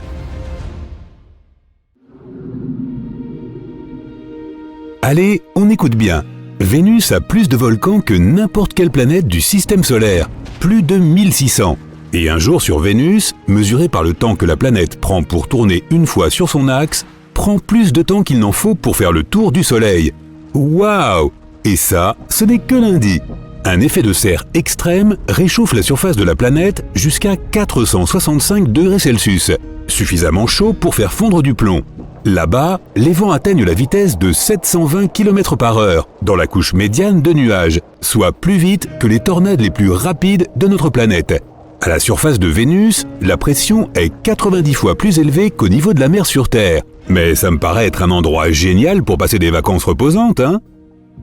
Speaker 3: Allez, on écoute bien. Vénus a plus de volcans que n'importe quelle planète du système solaire, plus de 1600. Et un jour sur Vénus, mesuré par le temps que la planète prend pour tourner une fois sur son axe, prend plus de temps qu'il n'en faut pour faire le tour du Soleil. Waouh! Et ça, ce n'est que lundi. Un effet de serre extrême réchauffe la surface de la planète jusqu'à 465 degrés Celsius, suffisamment chaud pour faire fondre du plomb. Là-bas, les vents atteignent la vitesse de 720 km/h dans la couche médiane de nuages, soit plus vite que les tornades les plus rapides de notre planète. À la surface de Vénus, la pression est 90 fois plus élevée qu'au niveau de la mer sur Terre. Mais ça me paraît être un endroit génial pour passer des vacances reposantes, hein?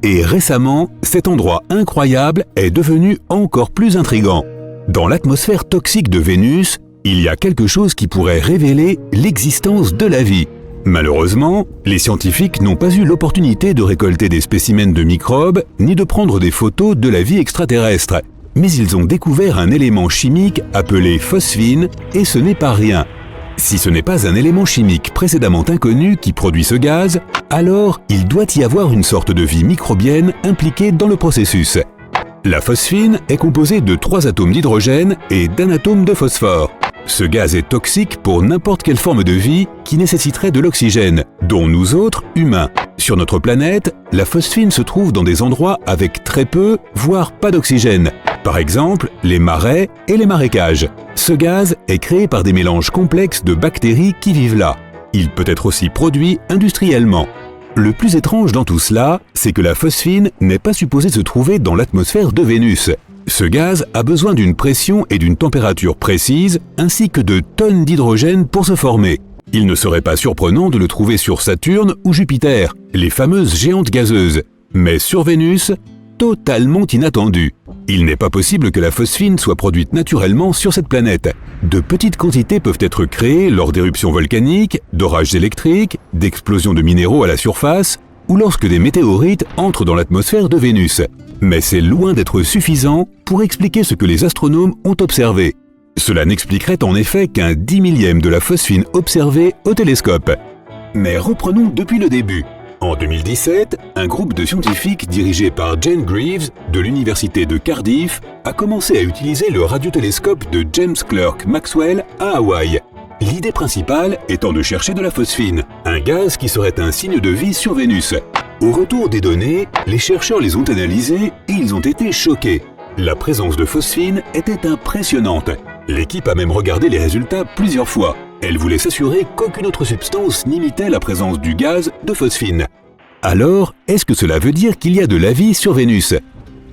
Speaker 3: Et récemment, cet endroit incroyable est devenu encore plus intrigant. Dans l'atmosphère toxique de Vénus, il y a quelque chose qui pourrait révéler l'existence de la vie. Malheureusement, les scientifiques n'ont pas eu l'opportunité de récolter des spécimens de microbes ni de prendre des photos de la vie extraterrestre. Mais ils ont découvert un élément chimique appelé phosphine, et ce n'est pas rien. Si ce n'est pas un élément chimique précédemment inconnu qui produit ce gaz, alors il doit y avoir une sorte de vie microbienne impliquée dans le processus. La phosphine est composée de 3 atomes d'hydrogène et d'1 atome de phosphore. Ce gaz est toxique pour n'importe quelle forme de vie qui nécessiterait de l'oxygène, dont nous autres, humains. Sur notre planète, la phosphine se trouve dans des endroits avec très peu, voire pas d'oxygène. Par exemple, les marais et les marécages. Ce gaz est créé par des mélanges complexes de bactéries qui vivent là. Il peut être aussi produit industriellement. Le plus étrange dans tout cela, c'est que la phosphine n'est pas supposée se trouver dans l'atmosphère de Vénus. Ce gaz a besoin d'une pression et d'une température précises, ainsi que de tonnes d'hydrogène pour se former. Il ne serait pas surprenant de le trouver sur Saturne ou Jupiter, les fameuses géantes gazeuses. Mais sur Vénus, totalement inattendu. Il n'est pas possible que la phosphine soit produite naturellement sur cette planète. De petites quantités peuvent être créées lors d'éruptions volcaniques, d'orages électriques, d'explosions de minéraux à la surface, ou lorsque des météorites entrent dans l'atmosphère de Vénus. Mais c'est loin d'être suffisant pour expliquer ce que les astronomes ont observé. Cela n'expliquerait en effet qu'un 10 millième de la phosphine observée au télescope. Mais reprenons depuis le début. En 2017, un groupe de scientifiques dirigé par Jane Greaves de l'université de Cardiff a commencé à utiliser le radiotélescope de James Clerk Maxwell à Hawaï. L'idée principale étant de chercher de la phosphine, un gaz qui serait un signe de vie sur Vénus. Au retour des données, les chercheurs les ont analysées et ils ont été choqués. La présence de phosphine était impressionnante. L'équipe a même regardé les résultats plusieurs fois. Elle voulait s'assurer qu'aucune autre substance n'imitait la présence du gaz de phosphine. Alors, est-ce que cela veut dire qu'il y a de la vie sur Vénus?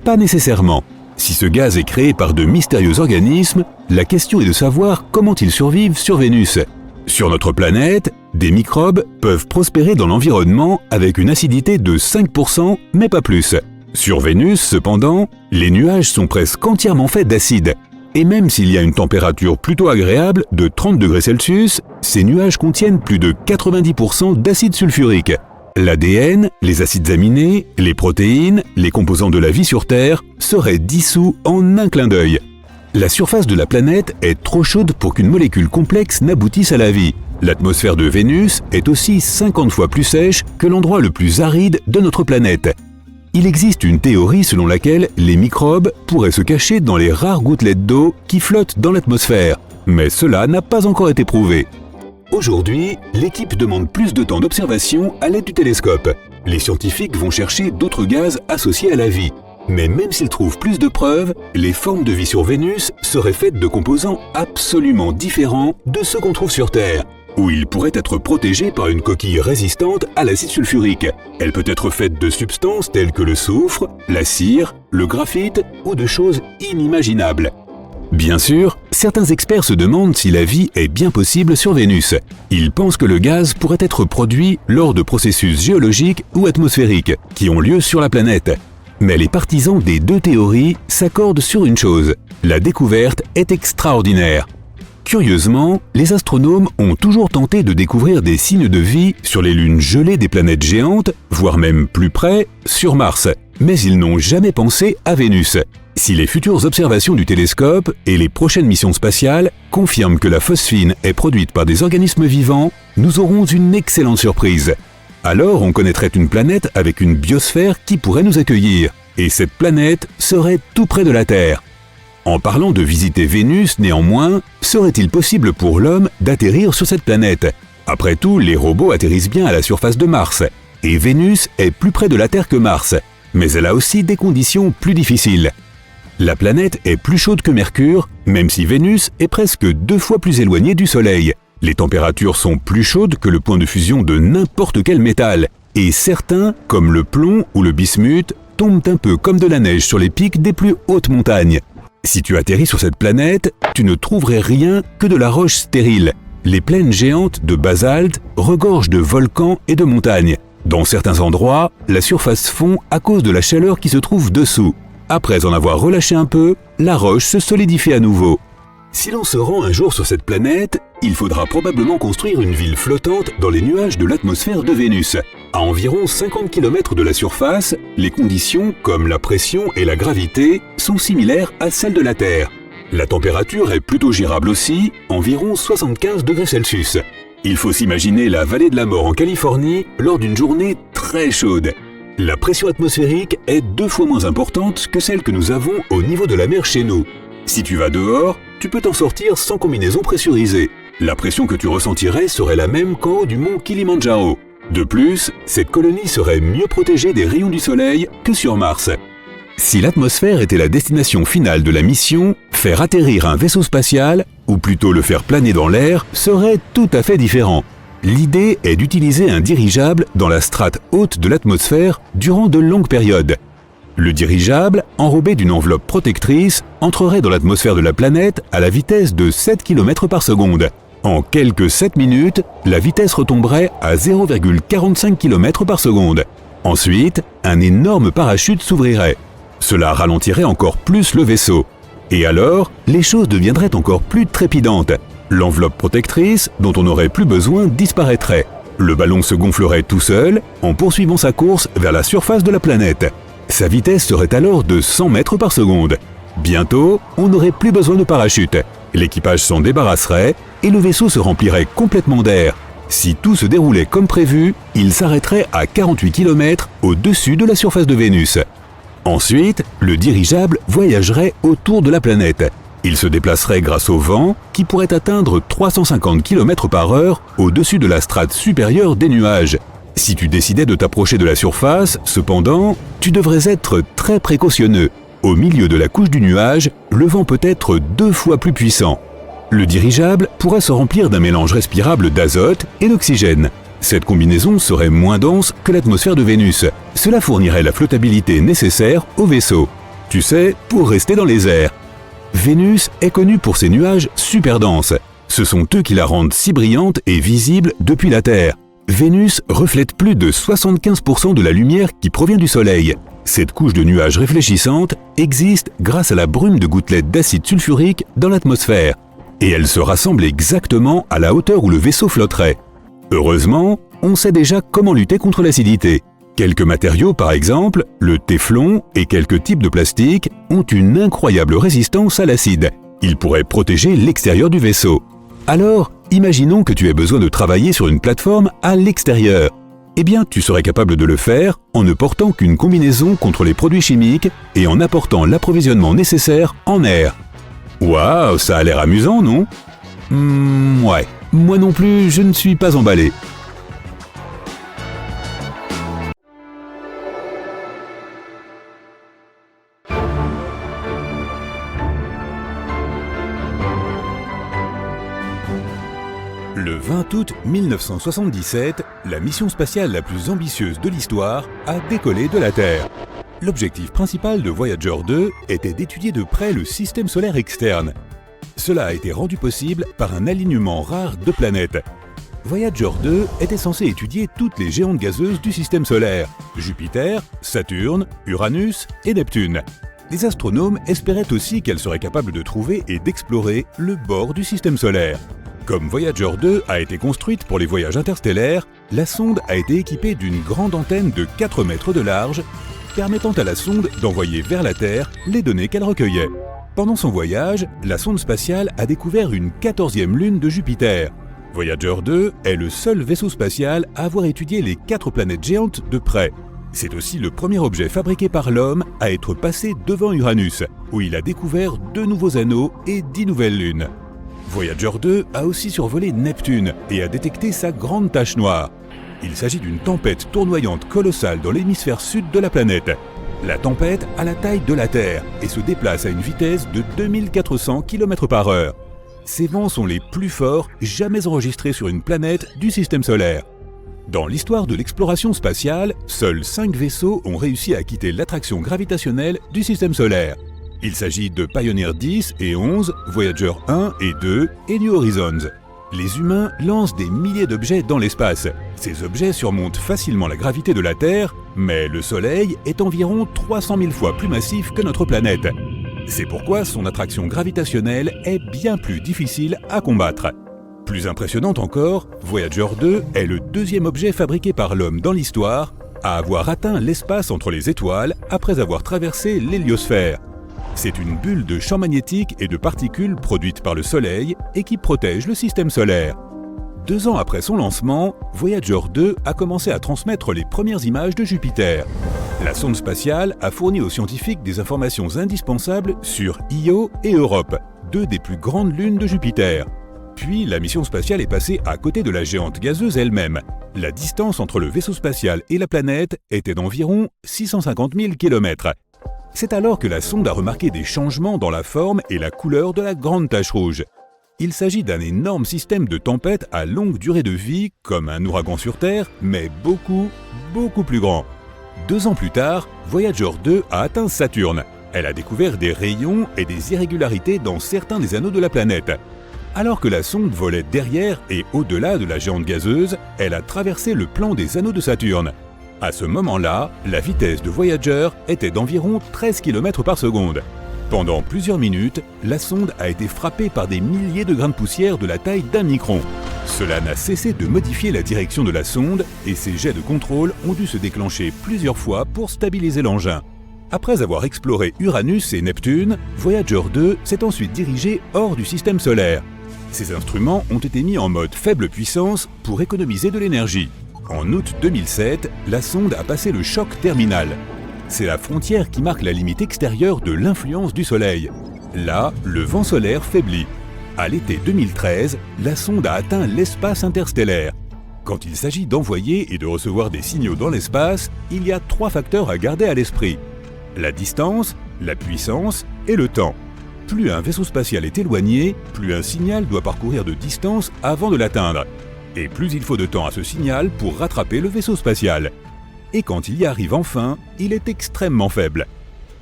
Speaker 3: Pas nécessairement. Si ce gaz est créé par de mystérieux organismes, la question est de savoir comment ils survivent sur Vénus. Sur notre planète, des microbes peuvent prospérer dans l'environnement avec une acidité de 5%, mais pas plus. Sur Vénus, cependant, les nuages sont presque entièrement faits d'acide. Et même s'il y a une température plutôt agréable de 30 degrés Celsius, ces nuages contiennent plus de 90% d'acide sulfurique. L'ADN, les acides aminés, les protéines, les composants de la vie sur Terre seraient dissous en un clin d'œil. La surface de la planète est trop chaude pour qu'une molécule complexe n'aboutisse à la vie. L'atmosphère de Vénus est aussi 50 fois plus sèche que l'endroit le plus aride de notre planète. Il existe une théorie selon laquelle les microbes pourraient se cacher dans les rares gouttelettes d'eau qui flottent dans l'atmosphère, mais cela n'a pas encore été prouvé. Aujourd'hui, l'équipe demande plus de temps d'observation à l'aide du télescope. Les scientifiques vont chercher d'autres gaz associés à la vie. Mais même s'ils trouvent plus de preuves, les formes de vie sur Vénus seraient faites de composants absolument différents de ceux qu'on trouve sur Terre, où ils pourraient être protégés par une coquille résistante à l'acide sulfurique. Elle peut être faite de substances telles que le soufre, la cire, le graphite ou de choses inimaginables. Bien sûr, certains experts se demandent si la vie est bien possible sur Vénus. Ils pensent que le gaz pourrait être produit lors de processus géologiques ou atmosphériques qui ont lieu sur la planète. Mais les partisans des deux théories s'accordent sur une chose, la découverte est extraordinaire. Curieusement, les astronomes ont toujours tenté de découvrir des signes de vie sur les lunes gelées des planètes géantes, voire même plus près, sur Mars. Mais ils n'ont jamais pensé à Vénus. Si les futures observations du télescope et les prochaines missions spatiales confirment que la phosphine est produite par des organismes vivants, nous aurons une excellente surprise. Alors on connaîtrait une planète avec une biosphère qui pourrait nous accueillir. Et cette planète serait tout près de la Terre. En parlant de visiter Vénus, néanmoins, serait-il possible pour l'homme d'atterrir sur cette planète? Après tout, les robots atterrissent bien à la surface de Mars. Et Vénus est plus près de la Terre que Mars. Mais elle a aussi des conditions plus difficiles. La planète est plus chaude que Mercure, même si Vénus est presque 2 fois plus éloignée du Soleil. Les températures sont plus chaudes que le point de fusion de n'importe quel métal. Et certains, comme le plomb ou le bismuth, tombent un peu comme de la neige sur les pics des plus hautes montagnes. Si tu atterris sur cette planète, tu ne trouverais rien que de la roche stérile. Les plaines géantes de basalte regorgent de volcans et de montagnes. Dans certains endroits, la surface fond à cause de la chaleur qui se trouve dessous. Après en avoir relâché un peu, la roche se solidifie à nouveau. Si l'on se rend un jour sur cette planète, il faudra probablement construire une ville flottante dans les nuages de l'atmosphère de Vénus. À environ 50 km de la surface, les conditions, comme la pression et la gravité, sont similaires à celles de la Terre. La température est plutôt gérable aussi, environ 75 degrés Celsius. Il faut s'imaginer la vallée de la mort en Californie lors d'une journée très chaude. La pression atmosphérique est 2 fois moins importante que celle que nous avons au niveau de la mer chez nous. Si tu vas dehors, tu peux t'en sortir sans combinaison pressurisée. La pression que tu ressentirais serait la même qu'en haut du mont Kilimandjaro. De plus, cette colonie serait mieux protégée des rayons du soleil que sur Mars. Si l'atmosphère était la destination finale de la mission, faire atterrir un vaisseau spatial, ou plutôt le faire planer dans l'air, serait tout à fait différent. L'idée est d'utiliser un dirigeable dans la strate haute de l'atmosphère durant de longues périodes. Le dirigeable, enrobé d'une enveloppe protectrice, entrerait dans l'atmosphère de la planète à la vitesse de 7 km par seconde. En quelques 7 minutes, la vitesse retomberait à 0,45 km par seconde. Ensuite, un énorme parachute s'ouvrirait. Cela ralentirait encore plus le vaisseau. Et alors, les choses deviendraient encore plus trépidantes. L'enveloppe protectrice, dont on n'aurait plus besoin, disparaîtrait. Le ballon se gonflerait tout seul, en poursuivant sa course vers la surface de la planète. Sa vitesse serait alors de 100 mètres par seconde. Bientôt, on n'aurait plus besoin de parachute. L'équipage s'en débarrasserait et le vaisseau se remplirait complètement d'air. Si tout se déroulait comme prévu, il s'arrêterait à 48 km au-dessus de la surface de Vénus. Ensuite, le dirigeable voyagerait autour de la planète. Il se déplacerait grâce au vent qui pourrait atteindre 350 km/h au-dessus de la strate supérieure des nuages. Si tu décidais de t'approcher de la surface, cependant, tu devrais être très précautionneux. Au milieu de la couche du nuage, le vent peut être 2 fois plus puissant. Le dirigeable pourrait se remplir d'un mélange respirable d'azote et d'oxygène. Cette combinaison serait moins dense que l'atmosphère de Vénus. Cela fournirait la flottabilité nécessaire au vaisseau. Tu sais, pour rester dans les airs. Vénus est connue pour ses nuages super denses. Ce sont eux qui la rendent si brillante et visible depuis la Terre. Vénus reflète plus de 75% de la lumière qui provient du Soleil. Cette couche de nuages réfléchissante existe grâce à la brume de gouttelettes d'acide sulfurique dans l'atmosphère. Et elle se rassemble exactement à la hauteur où le vaisseau flotterait. Heureusement, on sait déjà comment lutter contre l'acidité. Quelques matériaux, par exemple, le téflon et quelques types de plastique, ont une incroyable résistance à l'acide. Ils pourraient protéger l'extérieur du vaisseau. Alors, imaginons que tu aies besoin de travailler sur une plateforme à l'extérieur. Eh bien, tu serais capable de le faire en ne portant qu'une combinaison contre les produits chimiques et en apportant l'approvisionnement nécessaire en air. Waouh, ça a l'air amusant, non ? Ouais. Moi non plus, je ne suis pas emballé. Le 20 août 1977, la mission spatiale la plus ambitieuse de l'histoire a décollé de la Terre. L'objectif principal de Voyager 2 était d'étudier de près le système solaire externe. Cela a été rendu possible par un alignement rare de planètes. Voyager 2 était censé étudier toutes les géantes gazeuses du système solaire, Jupiter, Saturne, Uranus et Neptune. Les astronomes espéraient aussi qu'elle serait capable de trouver et d'explorer le bord du système solaire. Comme Voyager 2 a été construite pour les voyages interstellaires, la sonde a été équipée d'une grande antenne de 4 mètres de large, permettant à la sonde d'envoyer vers la Terre les données qu'elle recueillait. Pendant son voyage, la sonde spatiale a découvert une 14e lune de Jupiter. Voyager 2 est le seul vaisseau spatial à avoir étudié les 4 planètes géantes de près. C'est aussi le premier objet fabriqué par l'homme à être passé devant Uranus, où il a découvert 2 nouveaux anneaux et 10 nouvelles lunes. Voyager 2 a aussi survolé Neptune et a détecté sa grande tache noire. Il s'agit d'une tempête tournoyante colossale dans l'hémisphère sud de la planète. La tempête a la taille de la Terre et se déplace à une vitesse de 2400 km/h. Ces vents sont les plus forts jamais enregistrés sur une planète du système solaire. Dans l'histoire de l'exploration spatiale, seuls 5 vaisseaux ont réussi à quitter l'attraction gravitationnelle du système solaire. Il s'agit de Pioneer 10 et 11, Voyager 1 et 2 et New Horizons. Les humains lancent des milliers d'objets dans l'espace. Ces objets surmontent facilement la gravité de la Terre, mais le Soleil est environ 300 000 fois plus massif que notre planète. C'est pourquoi son attraction gravitationnelle est bien plus difficile à combattre. Plus impressionnante encore, Voyager 2 est le 2e objet fabriqué par l'homme dans l'histoire à avoir atteint l'espace entre les étoiles après avoir traversé l'héliosphère. C'est une bulle de champ magnétique et de particules produite par le Soleil et qui protège le système solaire. 2 ans après son lancement, Voyager 2 a commencé à transmettre les premières images de Jupiter. La sonde spatiale a fourni aux scientifiques des informations indispensables sur Io et Europe, 2 des plus grandes lunes de Jupiter. Puis, la mission spatiale est passée à côté de la géante gazeuse elle-même. La distance entre le vaisseau spatial et la planète était d'environ 650 000 km. C'est alors que la sonde a remarqué des changements dans la forme et la couleur de la grande tache rouge. Il s'agit d'un énorme système de tempêtes à longue durée de vie, comme un ouragan sur Terre, mais beaucoup plus grand. 2 ans plus tard, Voyager 2 a atteint Saturne. Elle a découvert des rayons et des irrégularités dans certains des anneaux de la planète. Alors que la sonde volait derrière et au-delà de la géante gazeuse, elle a traversé le plan des anneaux de Saturne. À ce moment-là, la vitesse de Voyager était d'environ 13 km par seconde. Pendant plusieurs minutes, la sonde a été frappée par des milliers de grains de poussière de la taille d'1 micron. Cela n'a cessé de modifier la direction de la sonde et ses jets de contrôle ont dû se déclencher plusieurs fois pour stabiliser l'engin. Après avoir exploré Uranus et Neptune, Voyager 2 s'est ensuite dirigé hors du système solaire. Ces instruments ont été mis en mode faible puissance pour économiser de l'énergie. En août 2007, la sonde a passé le choc terminal. C'est la frontière qui marque la limite extérieure de l'influence du Soleil. Là, le vent solaire faiblit. À l'été 2013, la sonde a atteint l'espace interstellaire. Quand il s'agit d'envoyer et de recevoir des signaux dans l'espace, il y a 3 facteurs à garder à l'esprit. La distance, la puissance et le temps. Plus un vaisseau spatial est éloigné, plus un signal doit parcourir de distance avant de l'atteindre. Et plus il faut de temps à ce signal pour rattraper le vaisseau spatial. Et quand il y arrive enfin, il est extrêmement faible.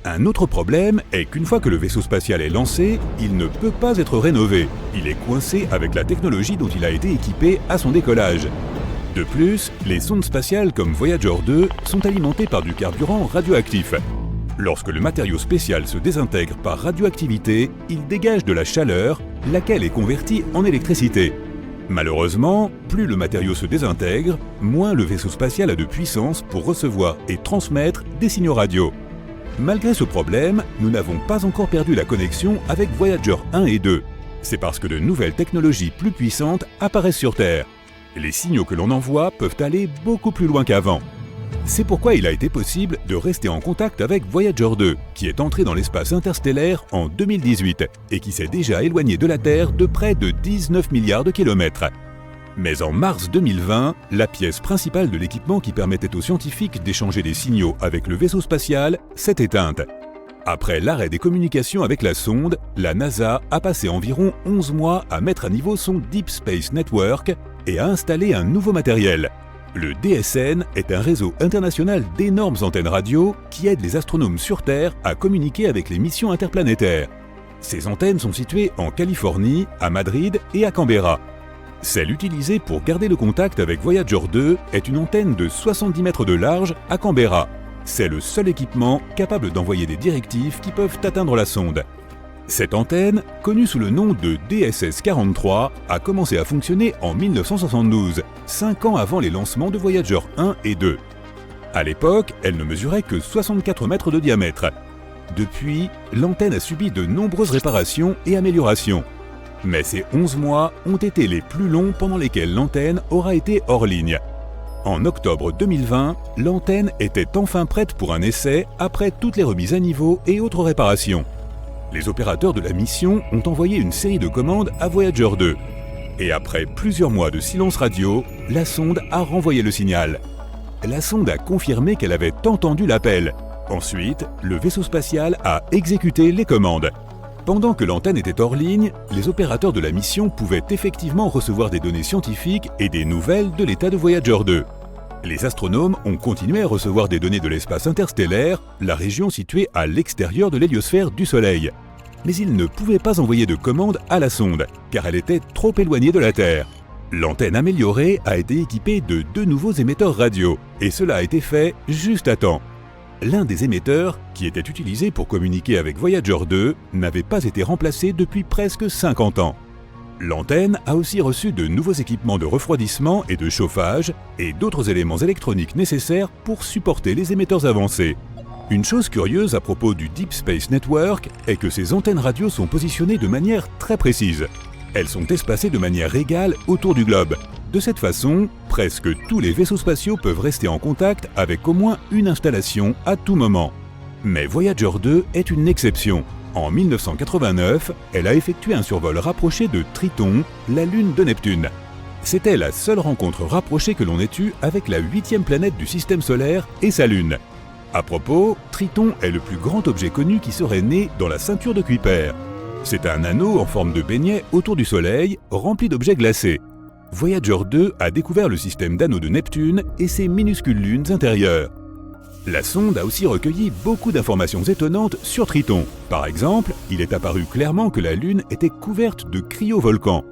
Speaker 3: Un autre problème est qu'une fois que le vaisseau spatial est lancé, il ne peut pas être rénové. Il est coincé avec la technologie dont il a été équipé à son décollage. De plus, les sondes spatiales comme Voyager 2 sont alimentées par du carburant radioactif. Lorsque le matériau spécial se désintègre par radioactivité, il dégage de la chaleur, laquelle est convertie en électricité. Malheureusement, plus le matériau se désintègre, moins le vaisseau spatial a de puissance pour recevoir et transmettre des signaux radio. Malgré ce problème, nous n'avons pas encore perdu la connexion avec Voyager 1 et 2. C'est parce que de nouvelles technologies plus puissantes apparaissent sur Terre. Les signaux que l'on envoie peuvent aller beaucoup plus loin qu'avant. C'est pourquoi il a été possible de rester en contact avec Voyager 2, qui est entré dans l'espace interstellaire en 2018 et qui s'est déjà éloigné de la Terre de près de 19 milliards de kilomètres. Mais en mars 2020, la pièce principale de l'équipement qui permettait aux scientifiques d'échanger des signaux avec le vaisseau spatial s'est éteinte. Après l'arrêt des communications avec la sonde, la NASA a passé environ 11 mois à mettre à niveau son Deep Space Network et à installer un nouveau matériel. Le DSN est un réseau international d'énormes antennes radio qui aide les astronomes sur Terre à communiquer avec les missions interplanétaires. Ces antennes sont situées en Californie, à Madrid et à Canberra. Celle utilisée pour garder le contact avec Voyager 2 est une antenne de 70 mètres de large à Canberra. C'est le seul équipement capable d'envoyer des directives qui peuvent atteindre la sonde. Cette antenne, connue sous le nom de DSS-43, a commencé à fonctionner en 1972, 5 ans avant les lancements de Voyager 1 et 2. À l'époque, elle ne mesurait que 64 mètres de diamètre. Depuis, l'antenne a subi de nombreuses réparations et améliorations. Mais ces 11 mois ont été les plus longs pendant lesquels l'antenne aura été hors ligne. En octobre 2020, l'antenne était enfin prête pour un essai après toutes les remises à niveau et autres réparations. Les opérateurs de la mission ont envoyé une série de commandes à Voyager 2. Et après plusieurs mois de silence radio, la sonde a renvoyé le signal. La sonde a confirmé qu'elle avait entendu l'appel. Ensuite, le vaisseau spatial a exécuté les commandes. Pendant que l'antenne était hors ligne, les opérateurs de la mission pouvaient effectivement recevoir des données scientifiques et des nouvelles de l'état de Voyager 2. Les astronomes ont continué à recevoir des données de l'espace interstellaire, la région située à l'extérieur de l'héliosphère du Soleil. Mais ils ne pouvaient pas envoyer de commande à la sonde, car elle était trop éloignée de la Terre. L'antenne améliorée a été équipée de 2 nouveaux émetteurs radio, et cela a été fait juste à temps. L'un des émetteurs, qui était utilisé pour communiquer avec Voyager 2, n'avait pas été remplacé depuis presque 50 ans. L'antenne a aussi reçu de nouveaux équipements de refroidissement et de chauffage et d'autres éléments électroniques nécessaires pour supporter les émetteurs avancés. Une chose curieuse à propos du Deep Space Network est que ces antennes radio sont positionnées de manière très précise. Elles sont espacées de manière égale autour du globe. De cette façon, presque tous les vaisseaux spatiaux peuvent rester en contact avec au moins une installation à tout moment. Mais Voyager 2 est une exception. En 1989, elle a effectué un survol rapproché de Triton, la lune de Neptune. C'était la seule rencontre rapprochée que l'on ait eue avec la 8e planète du système solaire et sa lune. À propos, Triton est le plus grand objet connu qui serait né dans la ceinture de Kuiper. C'est un anneau en forme de beignet autour du Soleil, rempli d'objets glacés. Voyager 2 a découvert le système d'anneaux de Neptune et ses minuscules lunes intérieures. La sonde a aussi recueilli beaucoup d'informations étonnantes sur Triton. Par exemple, il est apparu clairement que la Lune était couverte de cryovolcans.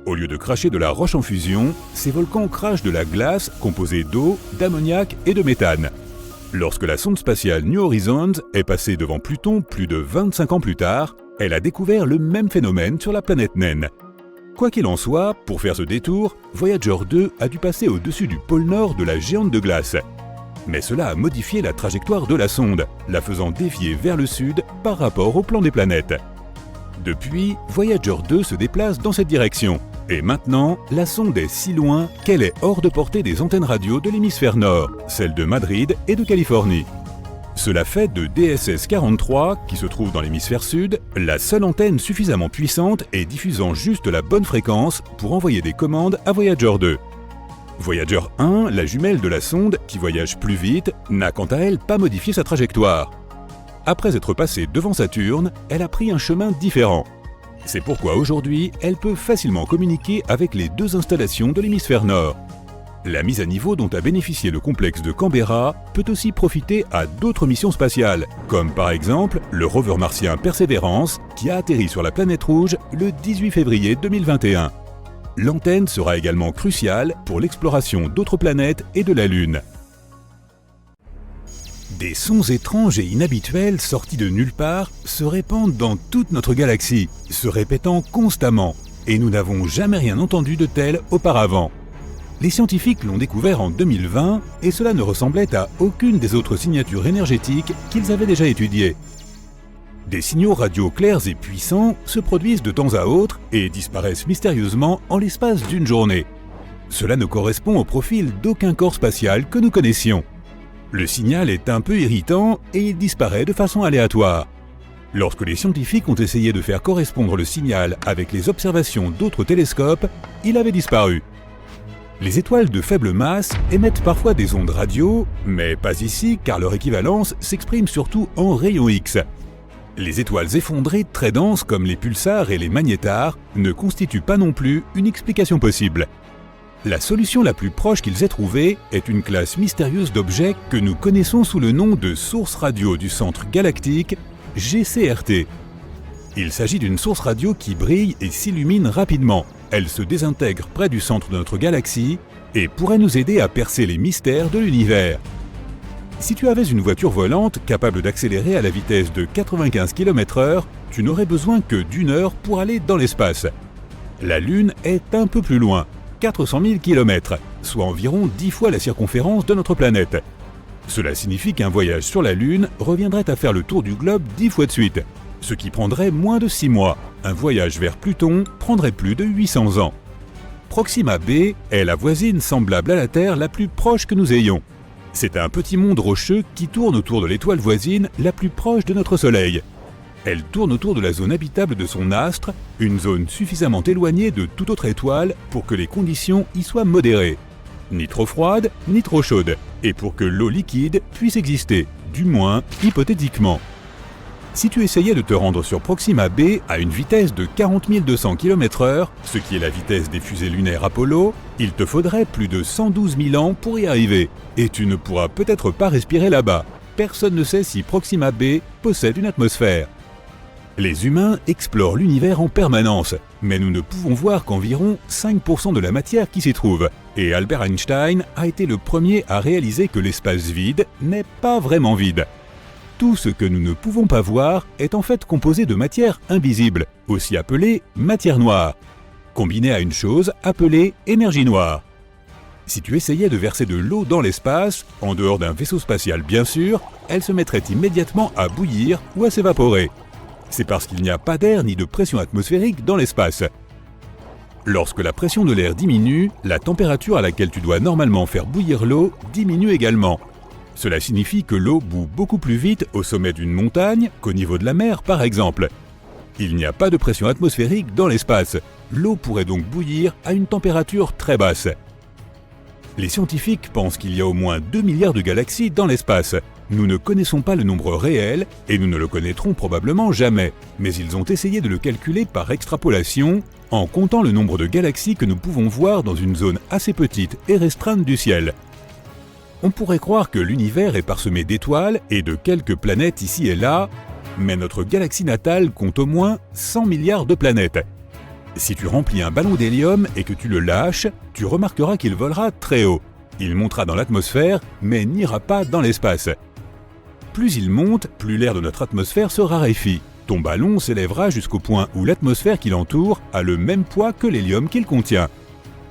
Speaker 3: Au lieu de cracher de la roche en fusion, ces volcans crachent de la glace composée d'eau, d'ammoniac et de méthane. Lorsque la sonde spatiale New Horizons est passée devant Pluton plus de 25 ans plus tard, elle a découvert le même phénomène sur la planète naine. Quoi qu'il en soit, pour faire ce détour, Voyager 2 a dû passer au-dessus du pôle nord de la géante de glace. Mais cela a modifié la trajectoire de la sonde, la faisant dévier vers le sud par rapport au plan des planètes. Depuis, Voyager 2 se déplace dans cette direction. Et maintenant, la sonde est si loin qu'elle est hors de portée des antennes radio de l'hémisphère nord, celles de Madrid et de Californie. Cela fait de DSS-43, qui se trouve dans l'hémisphère sud, la seule antenne suffisamment puissante et diffusant juste la bonne fréquence pour envoyer des commandes à Voyager 2. Voyager 1, la jumelle de la sonde, qui voyage plus vite, n'a quant à elle pas modifié sa trajectoire. Après être passée devant Saturne, elle a pris un chemin différent. C'est pourquoi aujourd'hui, elle peut facilement communiquer avec les 2 installations de l'hémisphère nord. La mise à niveau dont a bénéficié le complexe de Canberra peut aussi profiter à d'autres missions spatiales, comme par exemple le rover martien Perseverance, qui a atterri sur la planète rouge le 18 février 2021. L'antenne sera également cruciale pour l'exploration d'autres planètes et de la Lune. Des sons étranges et inhabituels sortis de nulle part se répandent dans toute notre galaxie, se répétant constamment, et nous n'avons jamais rien entendu de tel auparavant. Les scientifiques l'ont découvert en 2020 et cela ne ressemblait à aucune des autres signatures énergétiques qu'ils avaient déjà étudiées. Des signaux radio clairs et puissants se produisent de temps à autre et disparaissent mystérieusement en l'espace d'une journée. Cela ne correspond au profil d'aucun corps spatial que nous connaissions. Le signal est un peu irritant et il disparaît de façon aléatoire. Lorsque les scientifiques ont essayé de faire correspondre le signal avec les observations d'autres télescopes, il avait disparu. Les étoiles de faible masse émettent parfois des ondes radio, mais pas ici car leur équivalence s'exprime surtout en rayons X. Les étoiles effondrées très denses comme les pulsars et les magnétars ne constituent pas non plus une explication possible. La solution la plus proche qu'ils aient trouvée est une classe mystérieuse d'objets que nous connaissons sous le nom de source radio du centre galactique, GCRT. Il s'agit d'une source radio qui brille et s'illumine rapidement. Elle se désintègre près du centre de notre galaxie et pourrait nous aider à percer les mystères de l'univers. Si tu avais une voiture volante capable d'accélérer à la vitesse de 95 km/h, tu n'aurais besoin que d'1 heure pour aller dans l'espace. La Lune est un peu plus loin, 400 000 km, soit environ 10 fois la circonférence de notre planète. Cela signifie qu'un voyage sur la Lune reviendrait à faire le tour du globe 10 fois de suite, ce qui prendrait moins de 6 mois. Un voyage vers Pluton prendrait plus de 800 ans. Proxima b est la voisine semblable à la Terre la plus proche que nous ayons. C'est un petit monde rocheux qui tourne autour de l'étoile voisine la plus proche de notre Soleil. Elle tourne autour de la zone habitable de son astre, une zone suffisamment éloignée de toute autre étoile pour que les conditions y soient modérées. Ni trop froide, ni trop chaude, et pour que l'eau liquide puisse exister, du moins hypothétiquement. Si tu essayais de te rendre sur Proxima b à une vitesse de 40 200 km/h, ce qui est la vitesse des fusées lunaires Apollo, il te faudrait plus de 112 000 ans pour y arriver, et tu ne pourras peut-être pas respirer là-bas. Personne ne sait si Proxima b possède une atmosphère. Les humains explorent l'univers en permanence, mais nous ne pouvons voir qu'environ 5% de la matière qui s'y trouve, et Albert Einstein a été le premier à réaliser que l'espace vide n'est pas vraiment vide. Tout ce que nous ne pouvons pas voir est en fait composé de matière invisible, aussi appelée matière noire, combinée à une chose appelée énergie noire. Si tu essayais de verser de l'eau dans l'espace, en dehors d'un vaisseau spatial bien sûr, elle se mettrait immédiatement à bouillir ou à s'évaporer. C'est parce qu'il n'y a pas d'air ni de pression atmosphérique dans l'espace. Lorsque la pression de l'air diminue, la température à laquelle tu dois normalement faire bouillir l'eau diminue également. Cela signifie que l'eau bout beaucoup plus vite au sommet d'une montagne qu'au niveau de la mer par exemple. Il n'y a pas de pression atmosphérique dans l'espace. L'eau pourrait donc bouillir à une température très basse. Les scientifiques pensent qu'il y a au moins 2 milliards de galaxies dans l'espace. Nous ne connaissons pas le nombre réel et nous ne le connaîtrons probablement jamais, mais ils ont essayé de le calculer par extrapolation en comptant le nombre de galaxies que nous pouvons voir dans une zone assez petite et restreinte du ciel. On pourrait croire que l'univers est parsemé d'étoiles et de quelques planètes ici et là, mais notre galaxie natale compte au moins 100 milliards de planètes. Si tu remplis un ballon d'hélium et que tu le lâches, tu remarqueras qu'il volera très haut. Il montera dans l'atmosphère, mais n'ira pas dans l'espace. Plus il monte, plus l'air de notre atmosphère se raréfie. Ton ballon s'élèvera jusqu'au point où l'atmosphère qui l'entoure a le même poids que l'hélium qu'il contient.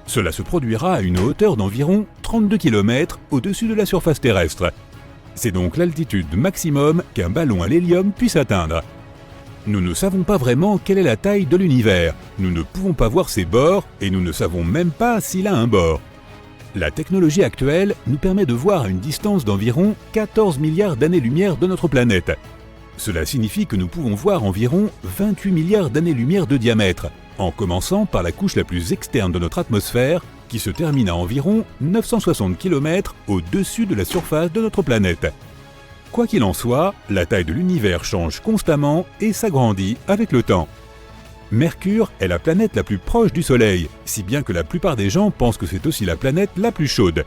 Speaker 3: Cela se produira à une hauteur d'environ 32 km au-dessus de la surface terrestre. C'est donc l'altitude maximum qu'un ballon à l'hélium puisse atteindre. Nous ne savons pas vraiment quelle est la taille de l'univers, nous ne pouvons pas voir ses bords et nous ne savons même pas s'il a un bord. La technologie actuelle nous permet de voir à une distance d'environ 14 milliards d'années-lumière de notre planète. Cela signifie que nous pouvons voir environ 28 milliards d'années-lumière de diamètre, en commençant par la couche la plus externe de notre atmosphère, qui se termine à environ 960 km au-dessus de la surface de notre planète. Quoi qu'il en soit, la taille de l'univers change constamment et s'agrandit avec le temps. Mercure est la planète la plus proche du Soleil, si bien que la plupart des gens pensent que c'est aussi la planète la plus chaude.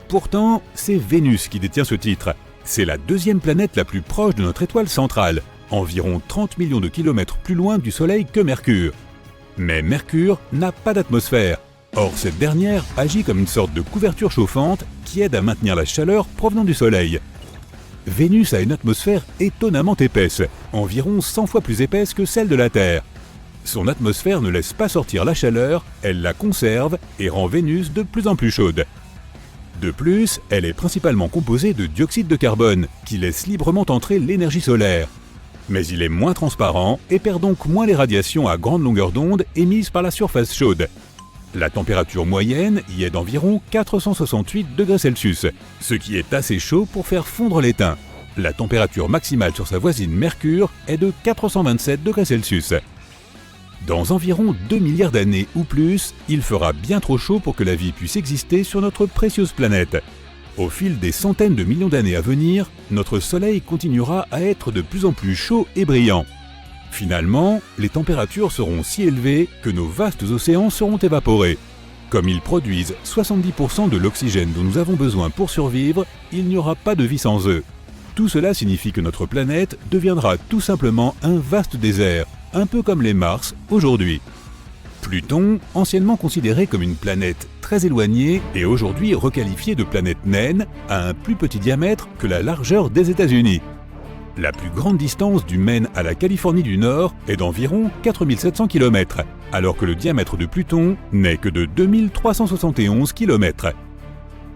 Speaker 3: Pourtant, c'est Vénus qui détient ce titre. C'est la deuxième planète la plus proche de notre étoile centrale, environ 30 millions de kilomètres plus loin du Soleil que Mercure. Mais Mercure n'a pas d'atmosphère. Or, cette dernière agit comme une sorte de couverture chauffante qui aide à maintenir la chaleur provenant du Soleil. Vénus a une atmosphère étonnamment épaisse, environ 100 fois plus épaisse que celle de la Terre. Son atmosphère ne laisse pas sortir la chaleur, elle la conserve et rend Vénus de plus en plus chaude. De plus, elle est principalement composée de dioxyde de carbone, qui laisse librement entrer l'énergie solaire. Mais il est moins transparent et perd donc moins les radiations à grande longueur d'onde émises par la surface chaude. La température moyenne y est d'environ 468 degrés Celsius, ce qui est assez chaud pour faire fondre l'étain. La température maximale sur sa voisine Mercure est de 427 degrés Celsius. Dans environ 2 milliards d'années ou plus, il fera bien trop chaud pour que la vie puisse exister sur notre précieuse planète. Au fil des centaines de millions d'années à venir, notre Soleil continuera à être de plus en plus chaud et brillant. Finalement, les températures seront si élevées que nos vastes océans seront évaporés. Comme ils produisent 70% de l'oxygène dont nous avons besoin pour survivre, il n'y aura pas de vie sans eux. Tout cela signifie que notre planète deviendra tout simplement un vaste désert, un peu comme les Mars aujourd'hui. Pluton, anciennement considéré comme une planète très éloignée et aujourd'hui requalifiée de planète naine, a un plus petit diamètre que la largeur des États-Unis. La plus grande distance du Maine à la Californie du Nord est d'environ 4700 km, alors que le diamètre de Pluton n'est que de 2371 km.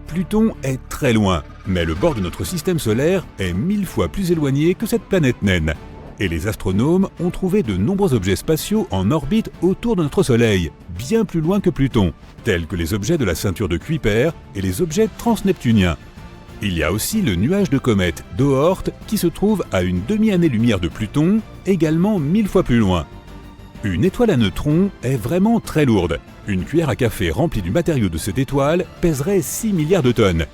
Speaker 3: Pluton est très loin, mais le bord de notre système solaire est 1000 fois plus éloigné que cette planète naine. Et les astronomes ont trouvé de nombreux objets spatiaux en orbite autour de notre Soleil, bien plus loin que Pluton, tels que les objets de la ceinture de Kuiper et les objets transneptuniens. Il y a aussi le nuage de comète d'Oort qui se trouve à une demi-année-lumière de Pluton, également 1000 fois plus loin. Une étoile à neutrons est vraiment très lourde. Une cuillère à café remplie du matériau de cette étoile pèserait 6 milliards de tonnes.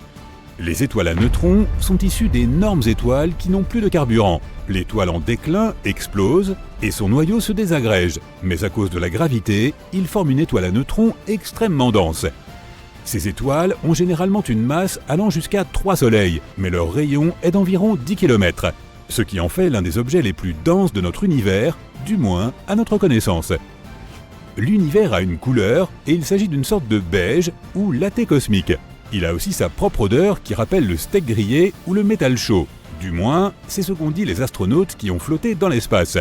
Speaker 3: Les étoiles à neutrons sont issues d'énormes étoiles qui n'ont plus de carburant. L'étoile en déclin explose et son noyau se désagrège, mais à cause de la gravité, il forme une étoile à neutrons extrêmement dense. Ces étoiles ont généralement une masse allant jusqu'à 3 soleils, mais leur rayon est d'environ 10 km, ce qui en fait l'un des objets les plus denses de notre univers, du moins à notre connaissance. L'univers a une couleur et il s'agit d'une sorte de beige ou latte cosmique. Il a aussi sa propre odeur qui rappelle le steak grillé ou le métal chaud. Du moins, c'est ce qu'ont dit les astronautes qui ont flotté dans l'espace.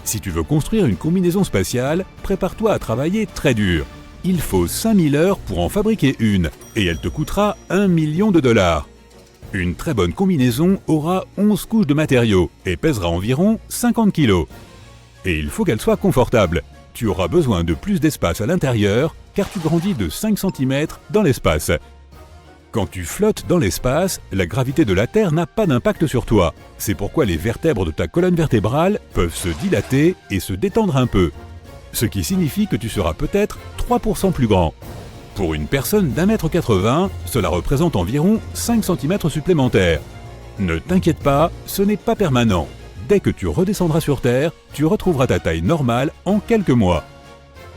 Speaker 3: Si tu veux construire une combinaison spatiale, prépare-toi à travailler très dur. Il faut 5000 heures pour en fabriquer une, et elle te coûtera $1 million. Une très bonne combinaison aura 11 couches de matériaux et pèsera environ 50 kg. Et il faut qu'elle soit confortable. Tu auras besoin de plus d'espace à l'intérieur, car tu grandis de 5 cm dans l'espace. Quand tu flottes dans l'espace, la gravité de la Terre n'a pas d'impact sur toi. C'est pourquoi les vertèbres de ta colonne vertébrale peuvent se dilater et se détendre un peu. Ce qui signifie que tu seras peut-être 3% plus grand. Pour une personne d'1,80 m, cela représente environ 5 cm supplémentaires. Ne t'inquiète pas, ce n'est pas permanent. Dès que tu redescendras sur Terre, tu retrouveras ta taille normale en quelques mois.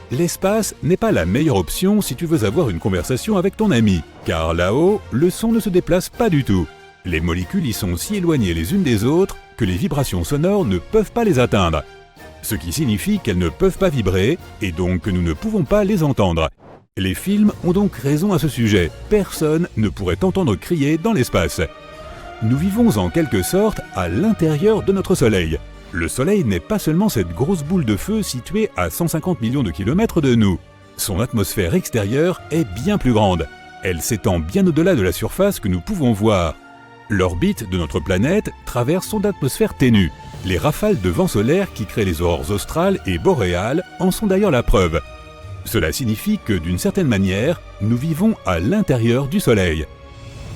Speaker 3: L'espace n'est pas la meilleure option si tu veux avoir une conversation avec ton ami, car là-haut, le son ne se déplace pas du tout. Les molécules y sont si éloignées les unes des autres que les vibrations sonores ne peuvent pas les atteindre. Ce qui signifie qu'elles ne peuvent pas vibrer et donc que nous ne pouvons pas les entendre. Les films ont donc raison à ce sujet. Personne ne pourrait t'entendre crier dans l'espace. Nous vivons en quelque sorte à l'intérieur de notre Soleil. Le Soleil n'est pas seulement cette grosse boule de feu située à 150 millions de kilomètres de nous. Son atmosphère extérieure est bien plus grande. Elle s'étend bien au-delà de la surface que nous pouvons voir. L'orbite de notre planète traverse son atmosphère ténue. Les rafales de vent solaire qui créent les aurores australes et boréales en sont d'ailleurs la preuve. Cela signifie que d'une certaine manière, nous vivons à l'intérieur du Soleil.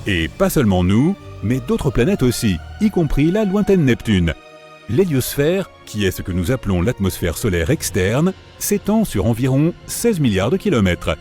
Speaker 3: Et pas seulement nous, mais d'autres planètes aussi, y compris la lointaine Neptune. L'héliosphère, qui est ce que nous appelons l'atmosphère solaire externe, s'étend sur environ 16 milliards de kilomètres.